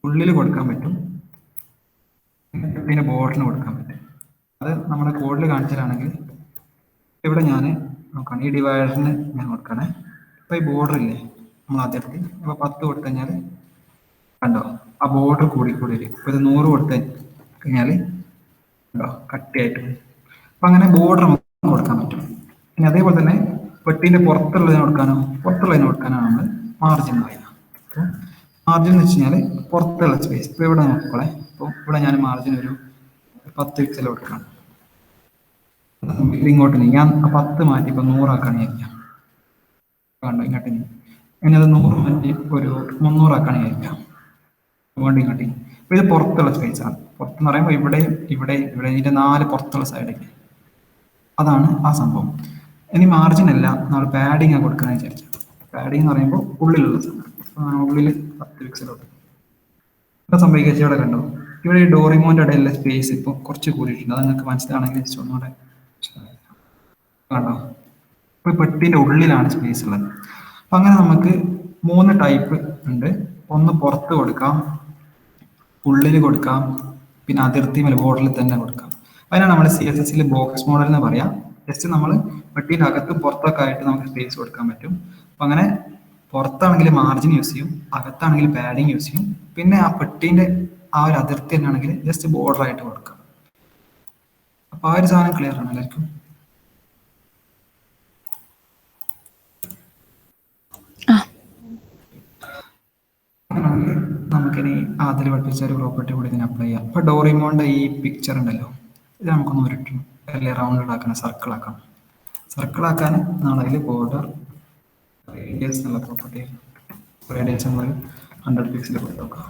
ഉള്ളിൽ കൊടുക്കാൻ പറ്റും, പിന്നെ ബോർഡറിന് കൊടുക്കാൻ പറ്റും. അത് നമ്മുടെ കോഡിൽ കാണിച്ചാലാണെങ്കിൽ ഇവിടെ ഞാൻ നോക്കുകയാണ്, ഈ ഡിവൈഡറിന് ഞാൻ കൊടുക്കണേ. ഇപ്പൊ ഈ ബോർഡർ ഇല്ലേ, നമ്മൾ അതിർത്തി ഇപ്പൊ 10 കൊടുത്തു കഴിഞ്ഞാൽ കണ്ടോ ആ ബോർഡർ കൂടി വരും. ഇപ്പൊ ഇത് 100 കൊടുത്തു കഴിഞ്ഞാൽ കണ്ടോ കട്ടിയായിട്ട്. അപ്പൊ അങ്ങനെ ബോർഡർ നമുക്ക് കൊടുക്കാൻ പറ്റും. ഇനി അതേപോലെ തന്നെ പെട്ടിന്റെ പുറത്തുള്ളതിന് കൊടുക്കാനാണ് നമ്മൾ മാർജിൻ പറയുക. അപ്പോൾ മാർജിൻ എന്ന് വെച്ച് കഴിഞ്ഞാൽ പുറത്തുള്ള സ്പേസ്. ഇപ്പൊ ഇവിടെ നോക്കോളെ, അപ്പോൾ ഇവിടെ ഞാൻ മാർജിൻ ഒരു 10 പിക്സൽ കൊടുക്കണം. ഇങ്ങോട്ട് ഞാൻ 10 മാറ്റി ഇപ്പൊ 100 ആക്കാണെങ്കിൽ കണ്ടോ ഇങ്ങോട്ട് ഇനി അത് 100 മാറ്റി ഒരു 300 ആക്കാണെങ്കിൽ വേണ്ടി ഇങ്ങോട്ട്. അപ്പൊ ഇത് പുറത്തുള്ള സ്പേസ് ആണ്. പുറത്തെന്ന് പറയുമ്പോൾ ഇവിടെ ഇതിന്റെ 4 പുറത്തുള്ള സൈഡിൽ, അതാണ് ആ സംഭവം. ഇനി മാർജിൻ അല്ല, നമ്മൾ പാഡിങ് ആണ് കൊടുക്കുന്നത് വിചാരിച്ചു. പാഡിങ് എന്ന് പറയുമ്പോൾ ഉള്ളിലുള്ള സാധനം, ഉള്ളിൽ 10 പിക്സലോട്ട്. എന്താ സംഭവിക്കുക ഇവിടെ കണ്ടോ, ഇവിടെ ഈ ഡോറിമോന്റെ ഇടയിലുള്ള സ്പേസ് ഇപ്പൊ കുറച്ച് കൂടിയിട്ടുണ്ട്. അത് നിങ്ങൾക്ക് മനസ്സിലാണെങ്കിൽ ഒന്നുകൂടെ കണ്ടോ, ഇപ്പൊ പെട്ടിന്റെ ഉള്ളിലാണ് സ്പേസ് ഉള്ളത്. അപ്പൊ അങ്ങനെ നമുക്ക് 3 ടൈപ്പ് ഉണ്ട്. ഒന്ന് പുറത്ത് കൊടുക്കാം, ഉള്ളിൽ കൊടുക്കാം, പിന്നെ അതിർത്തി ബോർഡറിൽ തന്നെ കൊടുക്കാം. അതിനാണ് നമ്മൾ CSS ബോക്സ് മോഡൽ എന്ന് പറയാം. ജസ്റ്റ് നമ്മൾ പെട്ടിയുടെ അകത്തും പുറത്തൊക്കെ ആയിട്ട് നമുക്ക് സ്പേസ് കൊടുക്കാൻ പറ്റും. അപ്പൊ അങ്ങനെ പുറത്താണെങ്കിൽ മാർജിൻ യൂസ് ചെയ്യും, അകത്താണെങ്കിൽ പാഡിങ് യൂസ് ചെയ്യും, പിന്നെ ആ പെട്ടിന്റെ ആ ഒരു അതിർത്തി തന്നെ ആണെങ്കിൽ ജസ്റ്റ് ബോർഡർ ആയിട്ട് കൊടുക്കാം. അപ്പൊ ആ ഒരു സാധനം ക്ലിയർ ആണ് എല്ലാവർക്കും? നമുക്ക് നമുക്കിനി അതിൽ പഠിപ്പിച്ച ഒരു പ്രോപ്പർട്ടി കൂടി ഇതിന് അപ്ലൈ ചെയ്യാം. ഇപ്പോൾ ഡോറിമോന്റെ ഈ പിക്ചർ ഉണ്ടല്ലോ, ഇത് നമുക്കൊന്ന് ഉരുട്ടണം, അല്ലെങ്കിൽ റൗണ്ട് ആക്കണം, സർക്കിൾ ആക്കണം. സർക്കിൾ ആക്കാൻ നമ്മളതിൽ ബോർഡർ റേഡിയസ് എന്നുള്ള പ്രോപ്പർട്ടി, റേഡിയസ് നമ്മൾ 100 പിക്സൽ കൊടുത്ത് നോക്കാം.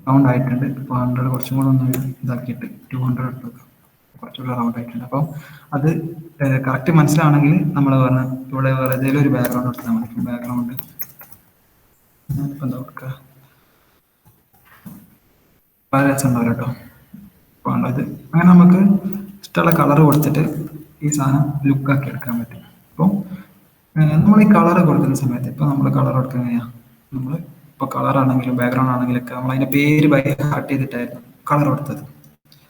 റൗണ്ട് ആയിട്ടുണ്ട്. ഇപ്പോൾ 100 കുറച്ചും കൂടെ ഒന്ന് ഇതാക്കിയിട്ട് 200 എടുത്ത് നോക്കാം. കുറച്ചുകൂടെ റൗണ്ട് ആയിട്ടുണ്ട്. അപ്പം അത് കറക്റ്റ് മനസ്സിലാണെങ്കിൽ നമ്മൾ പറഞ്ഞ ഇവിടെ വേറെ ഏതെങ്കിലും ഒരു ബാക്ക്ഗ്രൗണ്ട് എടുത്താൽ മതി. ബാക്ക്ഗ്രൗണ്ട് ഇപ്പം എന്താ കൊടുക്കുക, വളരെ രസം ഉണ്ടാവില്ല കേട്ടോ. അപ്പോൾ ഇത് അങ്ങനെ നമുക്ക് ഇഷ്ടമുള്ള കളർ കൊടുത്തിട്ട് ഈ സാധനം ലുക്കാക്കി എടുക്കാൻ പറ്റും. അപ്പോൾ നമ്മൾ ഈ കളർ കൊടുക്കുന്ന സമയത്ത് ഇപ്പോൾ നമ്മൾ കളർ കൊടുക്കുക എങ്ങനെയാണ്, നമ്മൾ ഇപ്പോൾ കളറാണെങ്കിലും ബാക്ക്ഗ്രൗണ്ട് ആണെങ്കിലൊക്കെ നമ്മൾ അതിൻ്റെ പേര് ബൈ ഹാർട്ട് ചെയ്തിട്ടായിരുന്നു കളർ കൊടുത്തത്.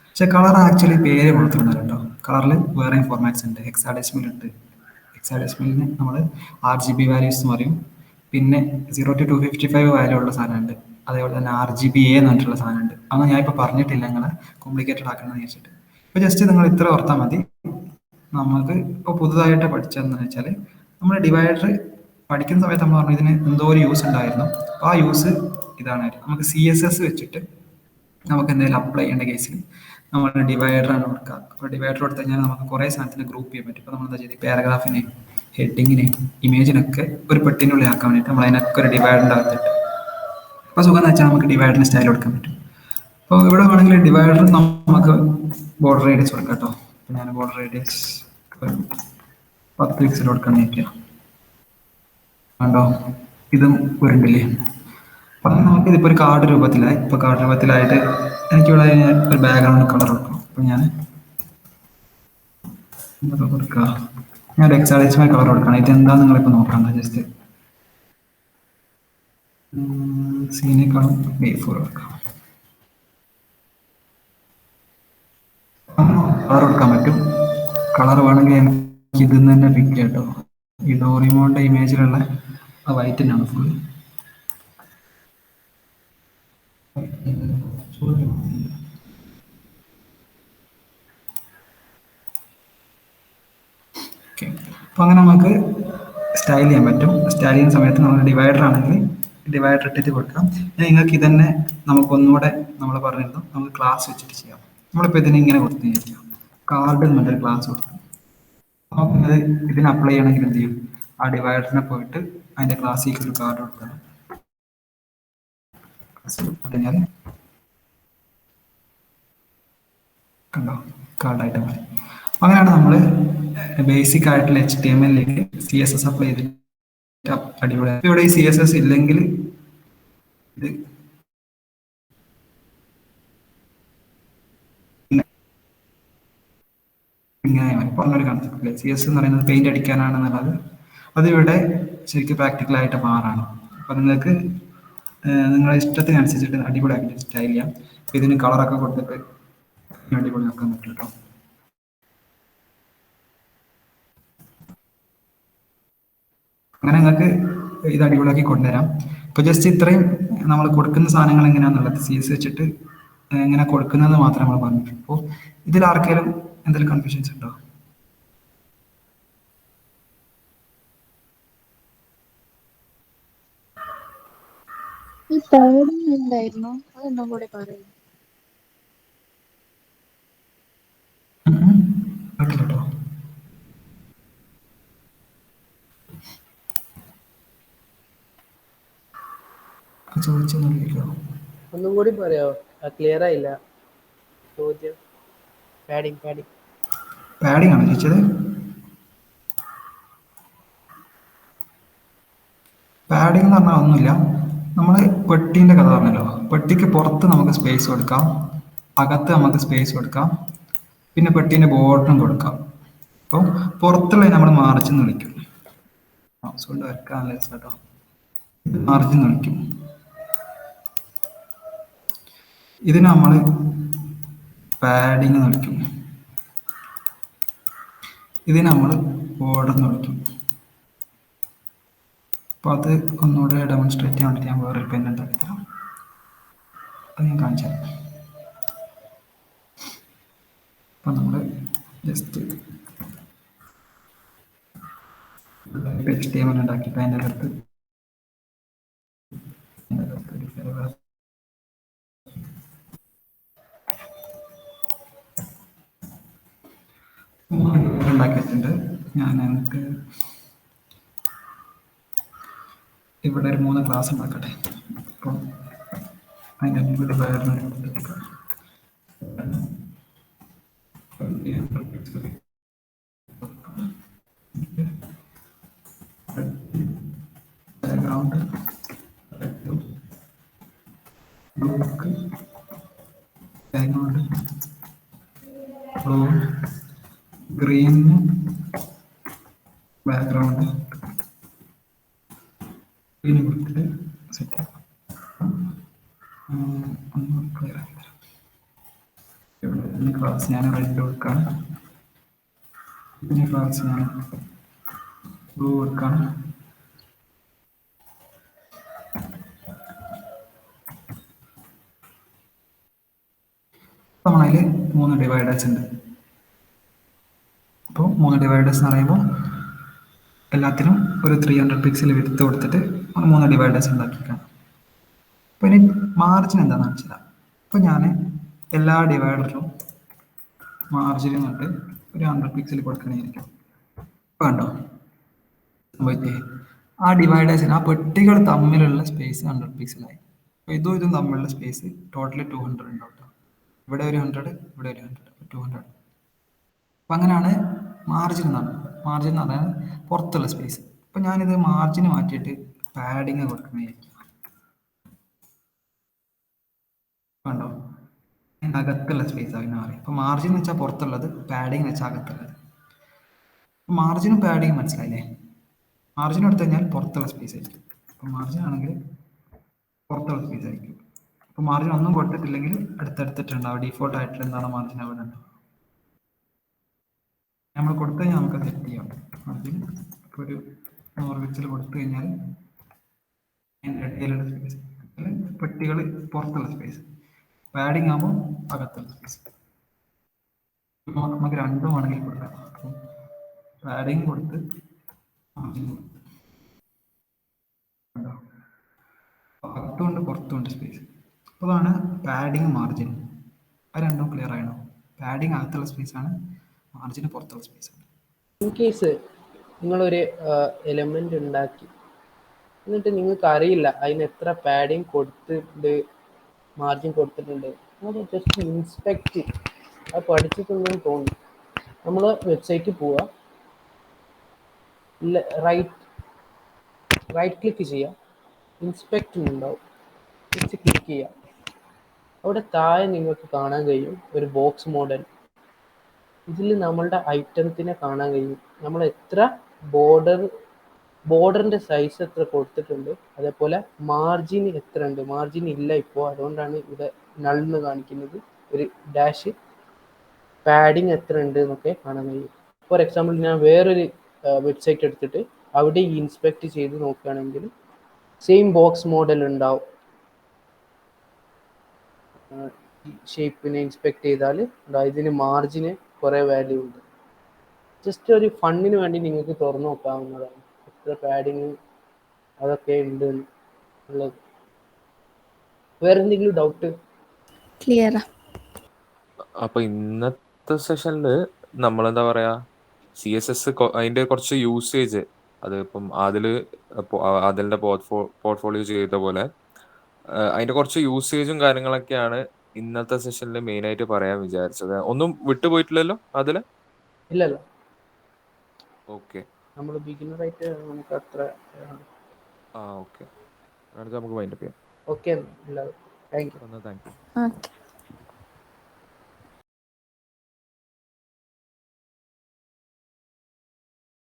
പക്ഷെ കളർ ആക്ച്വലി പേര് കൊടുത്തിട്ടുണ്ട് കേട്ടോ. കളറിൽ വേറെയും ഫോർമാറ്റ്സ് ഉണ്ട്. ഹെക്സാഡെസിമൽ ഉണ്ട്. ഹെക്സാഡെസിമലിന് നമ്മൾ RGB വാല്യൂസ് എന്ന് പറയും. പിന്നെ 0 to 255 വാല്യൂ ഉള്ള സാധനമുണ്ട്. അതേപോലെ തന്നെ RGBA എന്ന് പറഞ്ഞിട്ടുള്ള സാധനമുണ്ട്. അതൊന്നും ഞാൻ ഇപ്പോൾ പറഞ്ഞിട്ടില്ല, നിങ്ങളെ കോംപ്ലിക്കേറ്റഡ് ആക്കണമെന്ന് വെച്ചിട്ട്. ഇപ്പോൾ ജസ്റ്റ് നിങ്ങൾ ഇത്ര ഓർത്താൽ മതി. നമുക്ക് ഇപ്പോൾ പുതുതായിട്ട് പഠിച്ചതെന്ന് വെച്ചാൽ നമ്മൾ ഡിവൈഡർ പഠിക്കുന്ന സമയത്ത് നമ്മൾ പറഞ്ഞു ഇതിന് എന്തോ ഒരു യൂസ് ഉണ്ടായിരുന്നു. അപ്പോൾ ആ യൂസ് ഇതാണ്. നമുക്ക് CSS വെച്ചിട്ട് നമുക്ക് എന്തെങ്കിലും അപ്ലൈ ചെയ്യേണ്ട കേസിൽ നമ്മൾ ഡിവൈഡറാണ് കൊടുക്കുക. അപ്പോൾ ഡിവൈഡർ കൊടുത്തു കഴിഞ്ഞാൽ നമുക്ക് കുറേ സാധനത്തിന് ഗ്രൂപ്പ് ചെയ്യാൻ പറ്റും. ഇപ്പോൾ നമ്മൾ എന്താ ചെയ്ത് പാരഗ്രാഫിനെയും ഹെഡിങ്ങിനെയും ഇമേജിനൊക്കെ ഒരു പെട്ടിനുള്ളിൽ ആക്കാൻ വേണ്ടിയിട്ട് നമ്മൾ അതിനൊക്കെ ഒരു ഡിവൈഡറിൻ്റെ അകത്തിട്ട് അപ്പോൾ സുഖം എന്ന് വെച്ചാൽ നമുക്ക് ഡിവൈഡറിന് സ്റ്റൈൽ കൊടുക്കാൻ പറ്റും. അപ്പോൾ ഇവിടെ വേണമെങ്കിൽ ഡിവൈഡർ നമുക്ക് ബോർഡർ റേഡിയസ് കൊടുക്കാം കേട്ടോ. അപ്പോൾ ഞാൻ ബോർഡർ റേഡിയസ് 10 പിക്സൽ കൊടുക്കാൻ നിൽക്കുക. കണ്ടോ, ഇതും ഉരുണ്ടില്ലേ. അപ്പം നമുക്ക് ഇതിപ്പോൾ ഒരു കാർഡ് രൂപത്തിലായി. ഇപ്പോൾ കാർഡ് രൂപത്തിലായിട്ട് എനിക്കിവിടെ ഒരു ബാക്ക്ഗ്രൗണ്ട് കളർ കൊടുക്കണം. അപ്പം ഞാൻ കൊടുക്കുക, ഞാൻ ഹെക്സാഡെസിമൽ കളർ കൊടുക്കണം. ഇതെന്താ നിങ്ങളിപ്പോൾ നോക്കണ്ട, ജസ്റ്റ് സീനേക്കാളും B4 കൊടുക്കാം. കളർ കൊടുക്കാൻ പറ്റും. കളർ വേണമെങ്കിൽ എനിക്ക് ഇതിൽ നിന്ന് തന്നെ പിക്ക് കേട്ടോ. ഈ ഡോറിമോന്റെ ഇമേജിലുള്ള ആ വൈറ്റ് തന്നെയാണ് ഫുള്ള്. ഓക്കെ, അപ്പോൾ അങ്ങനെ നമുക്ക് സ്റ്റൈൽ ചെയ്യാൻ പറ്റും. സ്റ്റൈൽ ചെയ്യുന്ന സമയത്ത് നമ്മൾ ഡിവൈഡർ ആണെങ്കിൽ ഡിവൈഡർ ഇട്ടിട്ട് കൊടുക്കാം. നിങ്ങൾക്ക് ഇതന്നെ നമുക്കൊന്നുകൂടെ നമ്മൾ പറഞ്ഞിരുന്നു, നമുക്ക് ക്ലാസ് വെച്ചിട്ട് ചെയ്യാം. നമ്മളിപ്പോൾ ഇതിന് ഇങ്ങനെ കൊടുത്തു കഴിഞ്ഞാൽ കാർഡ് എന്നൊരു ക്ലാസ് കൊടുക്കും. നമുക്കത് ഇതിന് അപ്ലൈ ചെയ്യണമെങ്കിൽ എന്ത് ചെയ്യും, ആ ഡിവൈഡറിനെ പോയിട്ട് അതിൻ്റെ ക്ലാസ്സിലേക്ക് ഒരു കാർഡ് കൊടുക്കണം. കഴിഞ്ഞാൽ കണ്ടോ, കാർഡായിട്ട് മാറി. അങ്ങനെയാണ് നമ്മൾ ബേസിക് ആയിട്ടുള്ള HTML-ലേക്ക് CSS അപ്ലൈ ചെയ്തിട്ട് അടിപൊളി. ഇവിടെ ഈ CSS ഇല്ലെങ്കിൽ ഇത് ഇങ്ങനെ പറഞ്ഞൊരു കൺസെപ്റ്റ്. CSS എന്ന് പറയുന്നത് പെയിന്റ് അടിക്കാനാണെന്നുള്ളത് അതിവിടെ ശരിക്കും പ്രാക്ടിക്കലായിട്ട് മാറാണ്. അപ്പം നിങ്ങൾക്ക് നിങ്ങളുടെ ഇഷ്ടത്തിനനുസരിച്ചിട്ട് അടിപൊളിയാക്കി സ്റ്റൈൽ ചെയ്യാം. ഇതിന് കളറൊക്കെ കൊടുത്തിട്ട് അടിപൊളിയാക്കാൻ പറ്റും കേട്ടോ. അങ്ങനെ നിങ്ങൾക്ക് ഇത് അടിപൊളിയാക്കി കൊണ്ടുവരാം. ഇപ്പോൾ ജസ്റ്റ് ഇത്രയും നമ്മൾ കൊടുക്കുന്ന സാധനങ്ങൾ എങ്ങനെയാണെന്നുള്ളത് CSS വെച്ചിട്ട് എങ്ങനെ കൊടുക്കുന്നത് മാത്രമേ നമ്മൾ പറഞ്ഞു. അപ്പോൾ ഇതിൽ ആർക്കെങ്കിലും എന്തെങ്കിലും കൺഫ്യൂഷൻസ് ഉണ്ടോ? ഈ പാഡിങ് എന്തായിരുന്നു, അതൊന്നും കൂടെ പറയും. കേട്ടോ, ചോദിച്ചൊന്നുമില്ലല്ലോ. ഒന്നും കൂടി പറയാമോ? ക്ലിയർ ആയില്ല ചോദ്യം. പാഡിങ് ആണ് ചോദിച്ചത്. പാഡിങ് എന്ന് പറഞ്ഞാൽ ഒന്നുമില്ല, നമ്മൾ പെട്ടീൻ്റെ കഥ പറഞ്ഞല്ലോ. പെട്ടിക്ക് പുറത്ത് നമുക്ക് സ്പേസ് കൊടുക്കാം, അകത്ത് നമുക്ക് സ്പേസ് കൊടുക്കാം, പിന്നെ പെട്ടീൻ്റെ ബോർഡറും കൊടുക്കാം. അപ്പോൾ പുറത്തുള്ള നമ്മൾ മാർജിൻ എന്ന് വിളിക്കും. കൊണ്ട് വരക്കാനുള്ള കേട്ടോ, മാർജിൻ എന്ന് വിളിക്കും. ഇതിന് നമ്മൾ പാഡിങ് എന്ന് വിളിക്കും. ഇതിന് നമ്മൾ ബോർഡർ എന്ന് വിളിക്കും. അപ്പോൾ അത് ഒന്നുകൂടെ ഡെമോൺസ്ട്രേറ്റ് ചെയ്യാൻ വേണ്ടി ഞാൻ വേറൊരു പെൻ ഉണ്ടാക്കി തരാം. അത് ഞാൻ കാണിച്ചു തരാം. അപ്പം നമ്മൾ ജസ്റ്റ് HTML ഉണ്ടാക്കിയിട്ട് അതിൻ്റെ അടുത്ത് ഉണ്ടാക്കിയിട്ടുണ്ട്. ഞാൻ എനിക്ക് ഇവിടെ ഒരു 3 ക്ലാസ് ഉണ്ടാക്കട്ടെ. അപ്പം അതിൻ്റെ മുമ്പിൽ വേറെ ബാക്ക്ഗ്രൗണ്ട് ബ്ലൂക്ക് background blue green background green കൊടുത്തിട്ട് സെറ്റ് ഒന്ന് ക്ലിയർ ആക്കി തരാം. ഇവിടെ ക്ലാസ് ഞാൻ റെഡ് കൊടുക്കാം, ക്ലാസ് ഞാൻ ബ്ലൂ കൊടുക്കാം. നമ്മളതിൽ 3 ഡിവൈഡേഴ്സ് ഉണ്ട്. അപ്പോൾ 3 ഡിവൈഡേഴ്സ് എന്ന് പറയുമ്പോൾ എല്ലാത്തിനും ഒരു 300 പിക്സൽ വിടുത്ത് കൊടുത്തിട്ട് 3 ഡിവൈഡേഴ്സ് ഉണ്ടാക്കിക്കാം. അപ്പോൾ ഇനി മാർജിൻ എന്താണെന്ന് വെച്ചാൽ, ഇപ്പോൾ ഞാൻ എല്ലാ ഡിവൈഡറിലും മാർജിൻ എന്നിട്ട് ഒരു 100 പിക്സൽ കൊടുക്കണമായിരിക്കും. വേണ്ടോ സംഭവിക്കേ? ആ ഡിവൈഡേഴ്സിന് ആ പെട്ടികൾ തമ്മിലുള്ള സ്പേസ് 100 പിക്സലായി. അപ്പോൾ ഇതും തമ്മിലുള്ള സ്പേസ് ടോട്ടൽ 200 ഉണ്ടാവും. ഇവിടെ ഒരു 100, ഇവിടെ ഒരു 100, 200. അപ്പം അങ്ങനെയാണ് മാർജിൻ എന്നാണ്. മാർജിൻ എന്ന് പറഞ്ഞാൽ പുറത്തുള്ള സ്പേസ്. അപ്പം ഞാനിത് മാർജിന് മാറ്റിയിട്ട് പാഡിങ് കൊടുക്കുന്നതായിരിക്കും. കണ്ടോ, അകത്തുള്ള സ്പേസ് അതിന് പറയും. അപ്പം മാർജിൻ എന്ന് വെച്ചാൽ പുറത്തുള്ളത്, പാഡിങ് എന്ന് വെച്ചാൽ അകത്തുള്ളത്. മാർജിനും പാഡിങ് മനസ്സിലായില്ലേ? മാർജിൻ എടുത്തു കഴിഞ്ഞാൽ പുറത്തുള്ള സ്പേസ് ആയിരിക്കും. അപ്പം മാർജിൻ ആണെങ്കിൽ പുറത്തുള്ള സ്പേസ് ആയിരിക്കും. അപ്പോൾ മാർജിൻ ഒന്നും കൊടുത്തിട്ടില്ലെങ്കിൽ അടുത്തടുത്തിട്ടുണ്ടാവും. ഡീഫോൾട്ട് ആയിട്ട് എന്താണ് മാർജിൻ അവിടെ ഉണ്ടാവും. നമ്മൾ കൊടുത്തു കഴിഞ്ഞാൽ നമുക്ക് സെറ്റ് ചെയ്യാം. മാർജിൻ ഇപ്പോൾ ഒരു 100 പിക്സൽ കൊടുത്തു കഴിഞ്ഞാൽ ഇടയിലുള്ള സ്പേസ്, പെട്ടികൾ പുറത്തുള്ള സ്പേസ്, പാഡിങ് ആകുമ്പോൾ അകത്തുള്ള സ്പേസ്. നമുക്ക് രണ്ടും ആണെങ്കിൽ കൊടുക്കാം. അപ്പം പാഡിങ് കൊടുത്ത് മാർജിൻ കൊടുത്ത് അകത്തുകൊണ്ട് പുറത്തുകൊണ്ട് സ്പേസ്. അതാണ് പാഡിങ് മാർജിൻ. അത് രണ്ടും ക്ലിയർ ആണോ? പാഡിങ് അകത്തുള്ള സ്പേസ് ആണ്, മാർജിന് പുറത്തുള്ള സ്പേസ് ആണ്. ഇൻ കേസ് നിങ്ങളൊരു എലമെന്റ് ഉണ്ടാക്കി എന്നിട്ട് നിങ്ങൾക്ക് അറിയില്ല അതിന് എത്ര പാഡിങ് കൊടുത്തിട്ടുണ്ട്, മാർജിൻ കൊടുത്തിട്ടുണ്ട്, അത് ജസ്റ്റ് ഇൻസ്പെക്ട് അത് പഠിച്ചിട്ടുണ്ടെന്ന് തോന്നി. നമ്മൾ വെബ്സൈറ്റിൽ പോവുക, റൈറ്റ് ക്ലിക്ക് ചെയ്യുക, ഇൻസ്പെക്ട് ഉണ്ടാവും, ജസ്റ്റ് ക്ലിക്ക് ചെയ്യുക. അവിടെ താഴെ നിങ്ങൾക്ക് കാണാൻ കഴിയും ഒരു ബോക്സ് മോഡൽ. ഇതിൽ നമ്മളുടെ ഐറ്റത്തിനെ കാണാൻ കഴിയും. നമ്മൾ എത്ര ബോർഡറിൻ്റെ സൈസ് എത്ര കൊടുത്തിട്ടുണ്ട്, അതേപോലെ മാർജിൻ എത്ര ഉണ്ട്. മാർജിൻ ഇല്ല ഇപ്പോൾ, അതുകൊണ്ടാണ് ഇവിടെ നള്ളിന്ന് കാണിക്കുന്നത്. ഒരു ഡാഷ് പാഡിങ് എത്ര ഉണ്ട് എന്നൊക്കെ കാണാൻ കഴിയും. ഫോർ എക്സാമ്പിൾ ഞാൻ വേറൊരു വെബ്സൈറ്റ് എടുത്തിട്ട് അവിടെ ഇൻസ്പെക്ട് ചെയ്ത് നോക്കുകയാണെങ്കിൽ സെയിം ബോക്സ് മോഡൽ ഉണ്ടാവും. ഷേപ്പിനെ ഇൻസ്പെക്ട് ചെയ്താൽ ഇതിന് മാർജിന് കുറേ വാല്യൂ ഉണ്ട്. ജസ്റ്റ് ഒരു ഫണ്ടിന് വേണ്ടി നിങ്ങൾക്ക് തുറന്നു നോക്കാവുന്നതാണ് എത്ര പാഡിങ് അതൊക്കെ ഉണ്ട് ഉള്ളത്. വേറെ എന്തെങ്കിലും ഡൗട്ട്? ക്ലിയറാ. അപ്പൊ ഇന്നത്തെ സെഷനിൽ നമ്മളെന്താ പറയാ, CSS അതിന്റെ കുറച്ച് യൂസേജ്, അത് ഇപ്പം അതിന്റെ പോർട്ട്ഫോളിയോ ചെയ്ത പോലെ അതിന്റെ കുറച്ച് യൂസേജും കാര്യങ്ങളൊക്കെയാണ് ഇന്നത്തെ സെഷനിൽ മെയിൻ ആയിട്ട് പറയാൻ വിചാരിച്ചത്. ഒന്നും വിട്ടുപോയിട്ടില്ലല്ലോ അതില്? ഇല്ലല്ല, ഓക്കെ, നമ്മൾ ബിഗിനറായിട്ട് നമുക്ക് അത്ര ഓക്കെ, അടുത്ത് നമുക്ക് വൈൻഡപ്പ് ചെയ്യാം. ഓക്കെ. ഇല്ല, thank you. Thank you. Okay.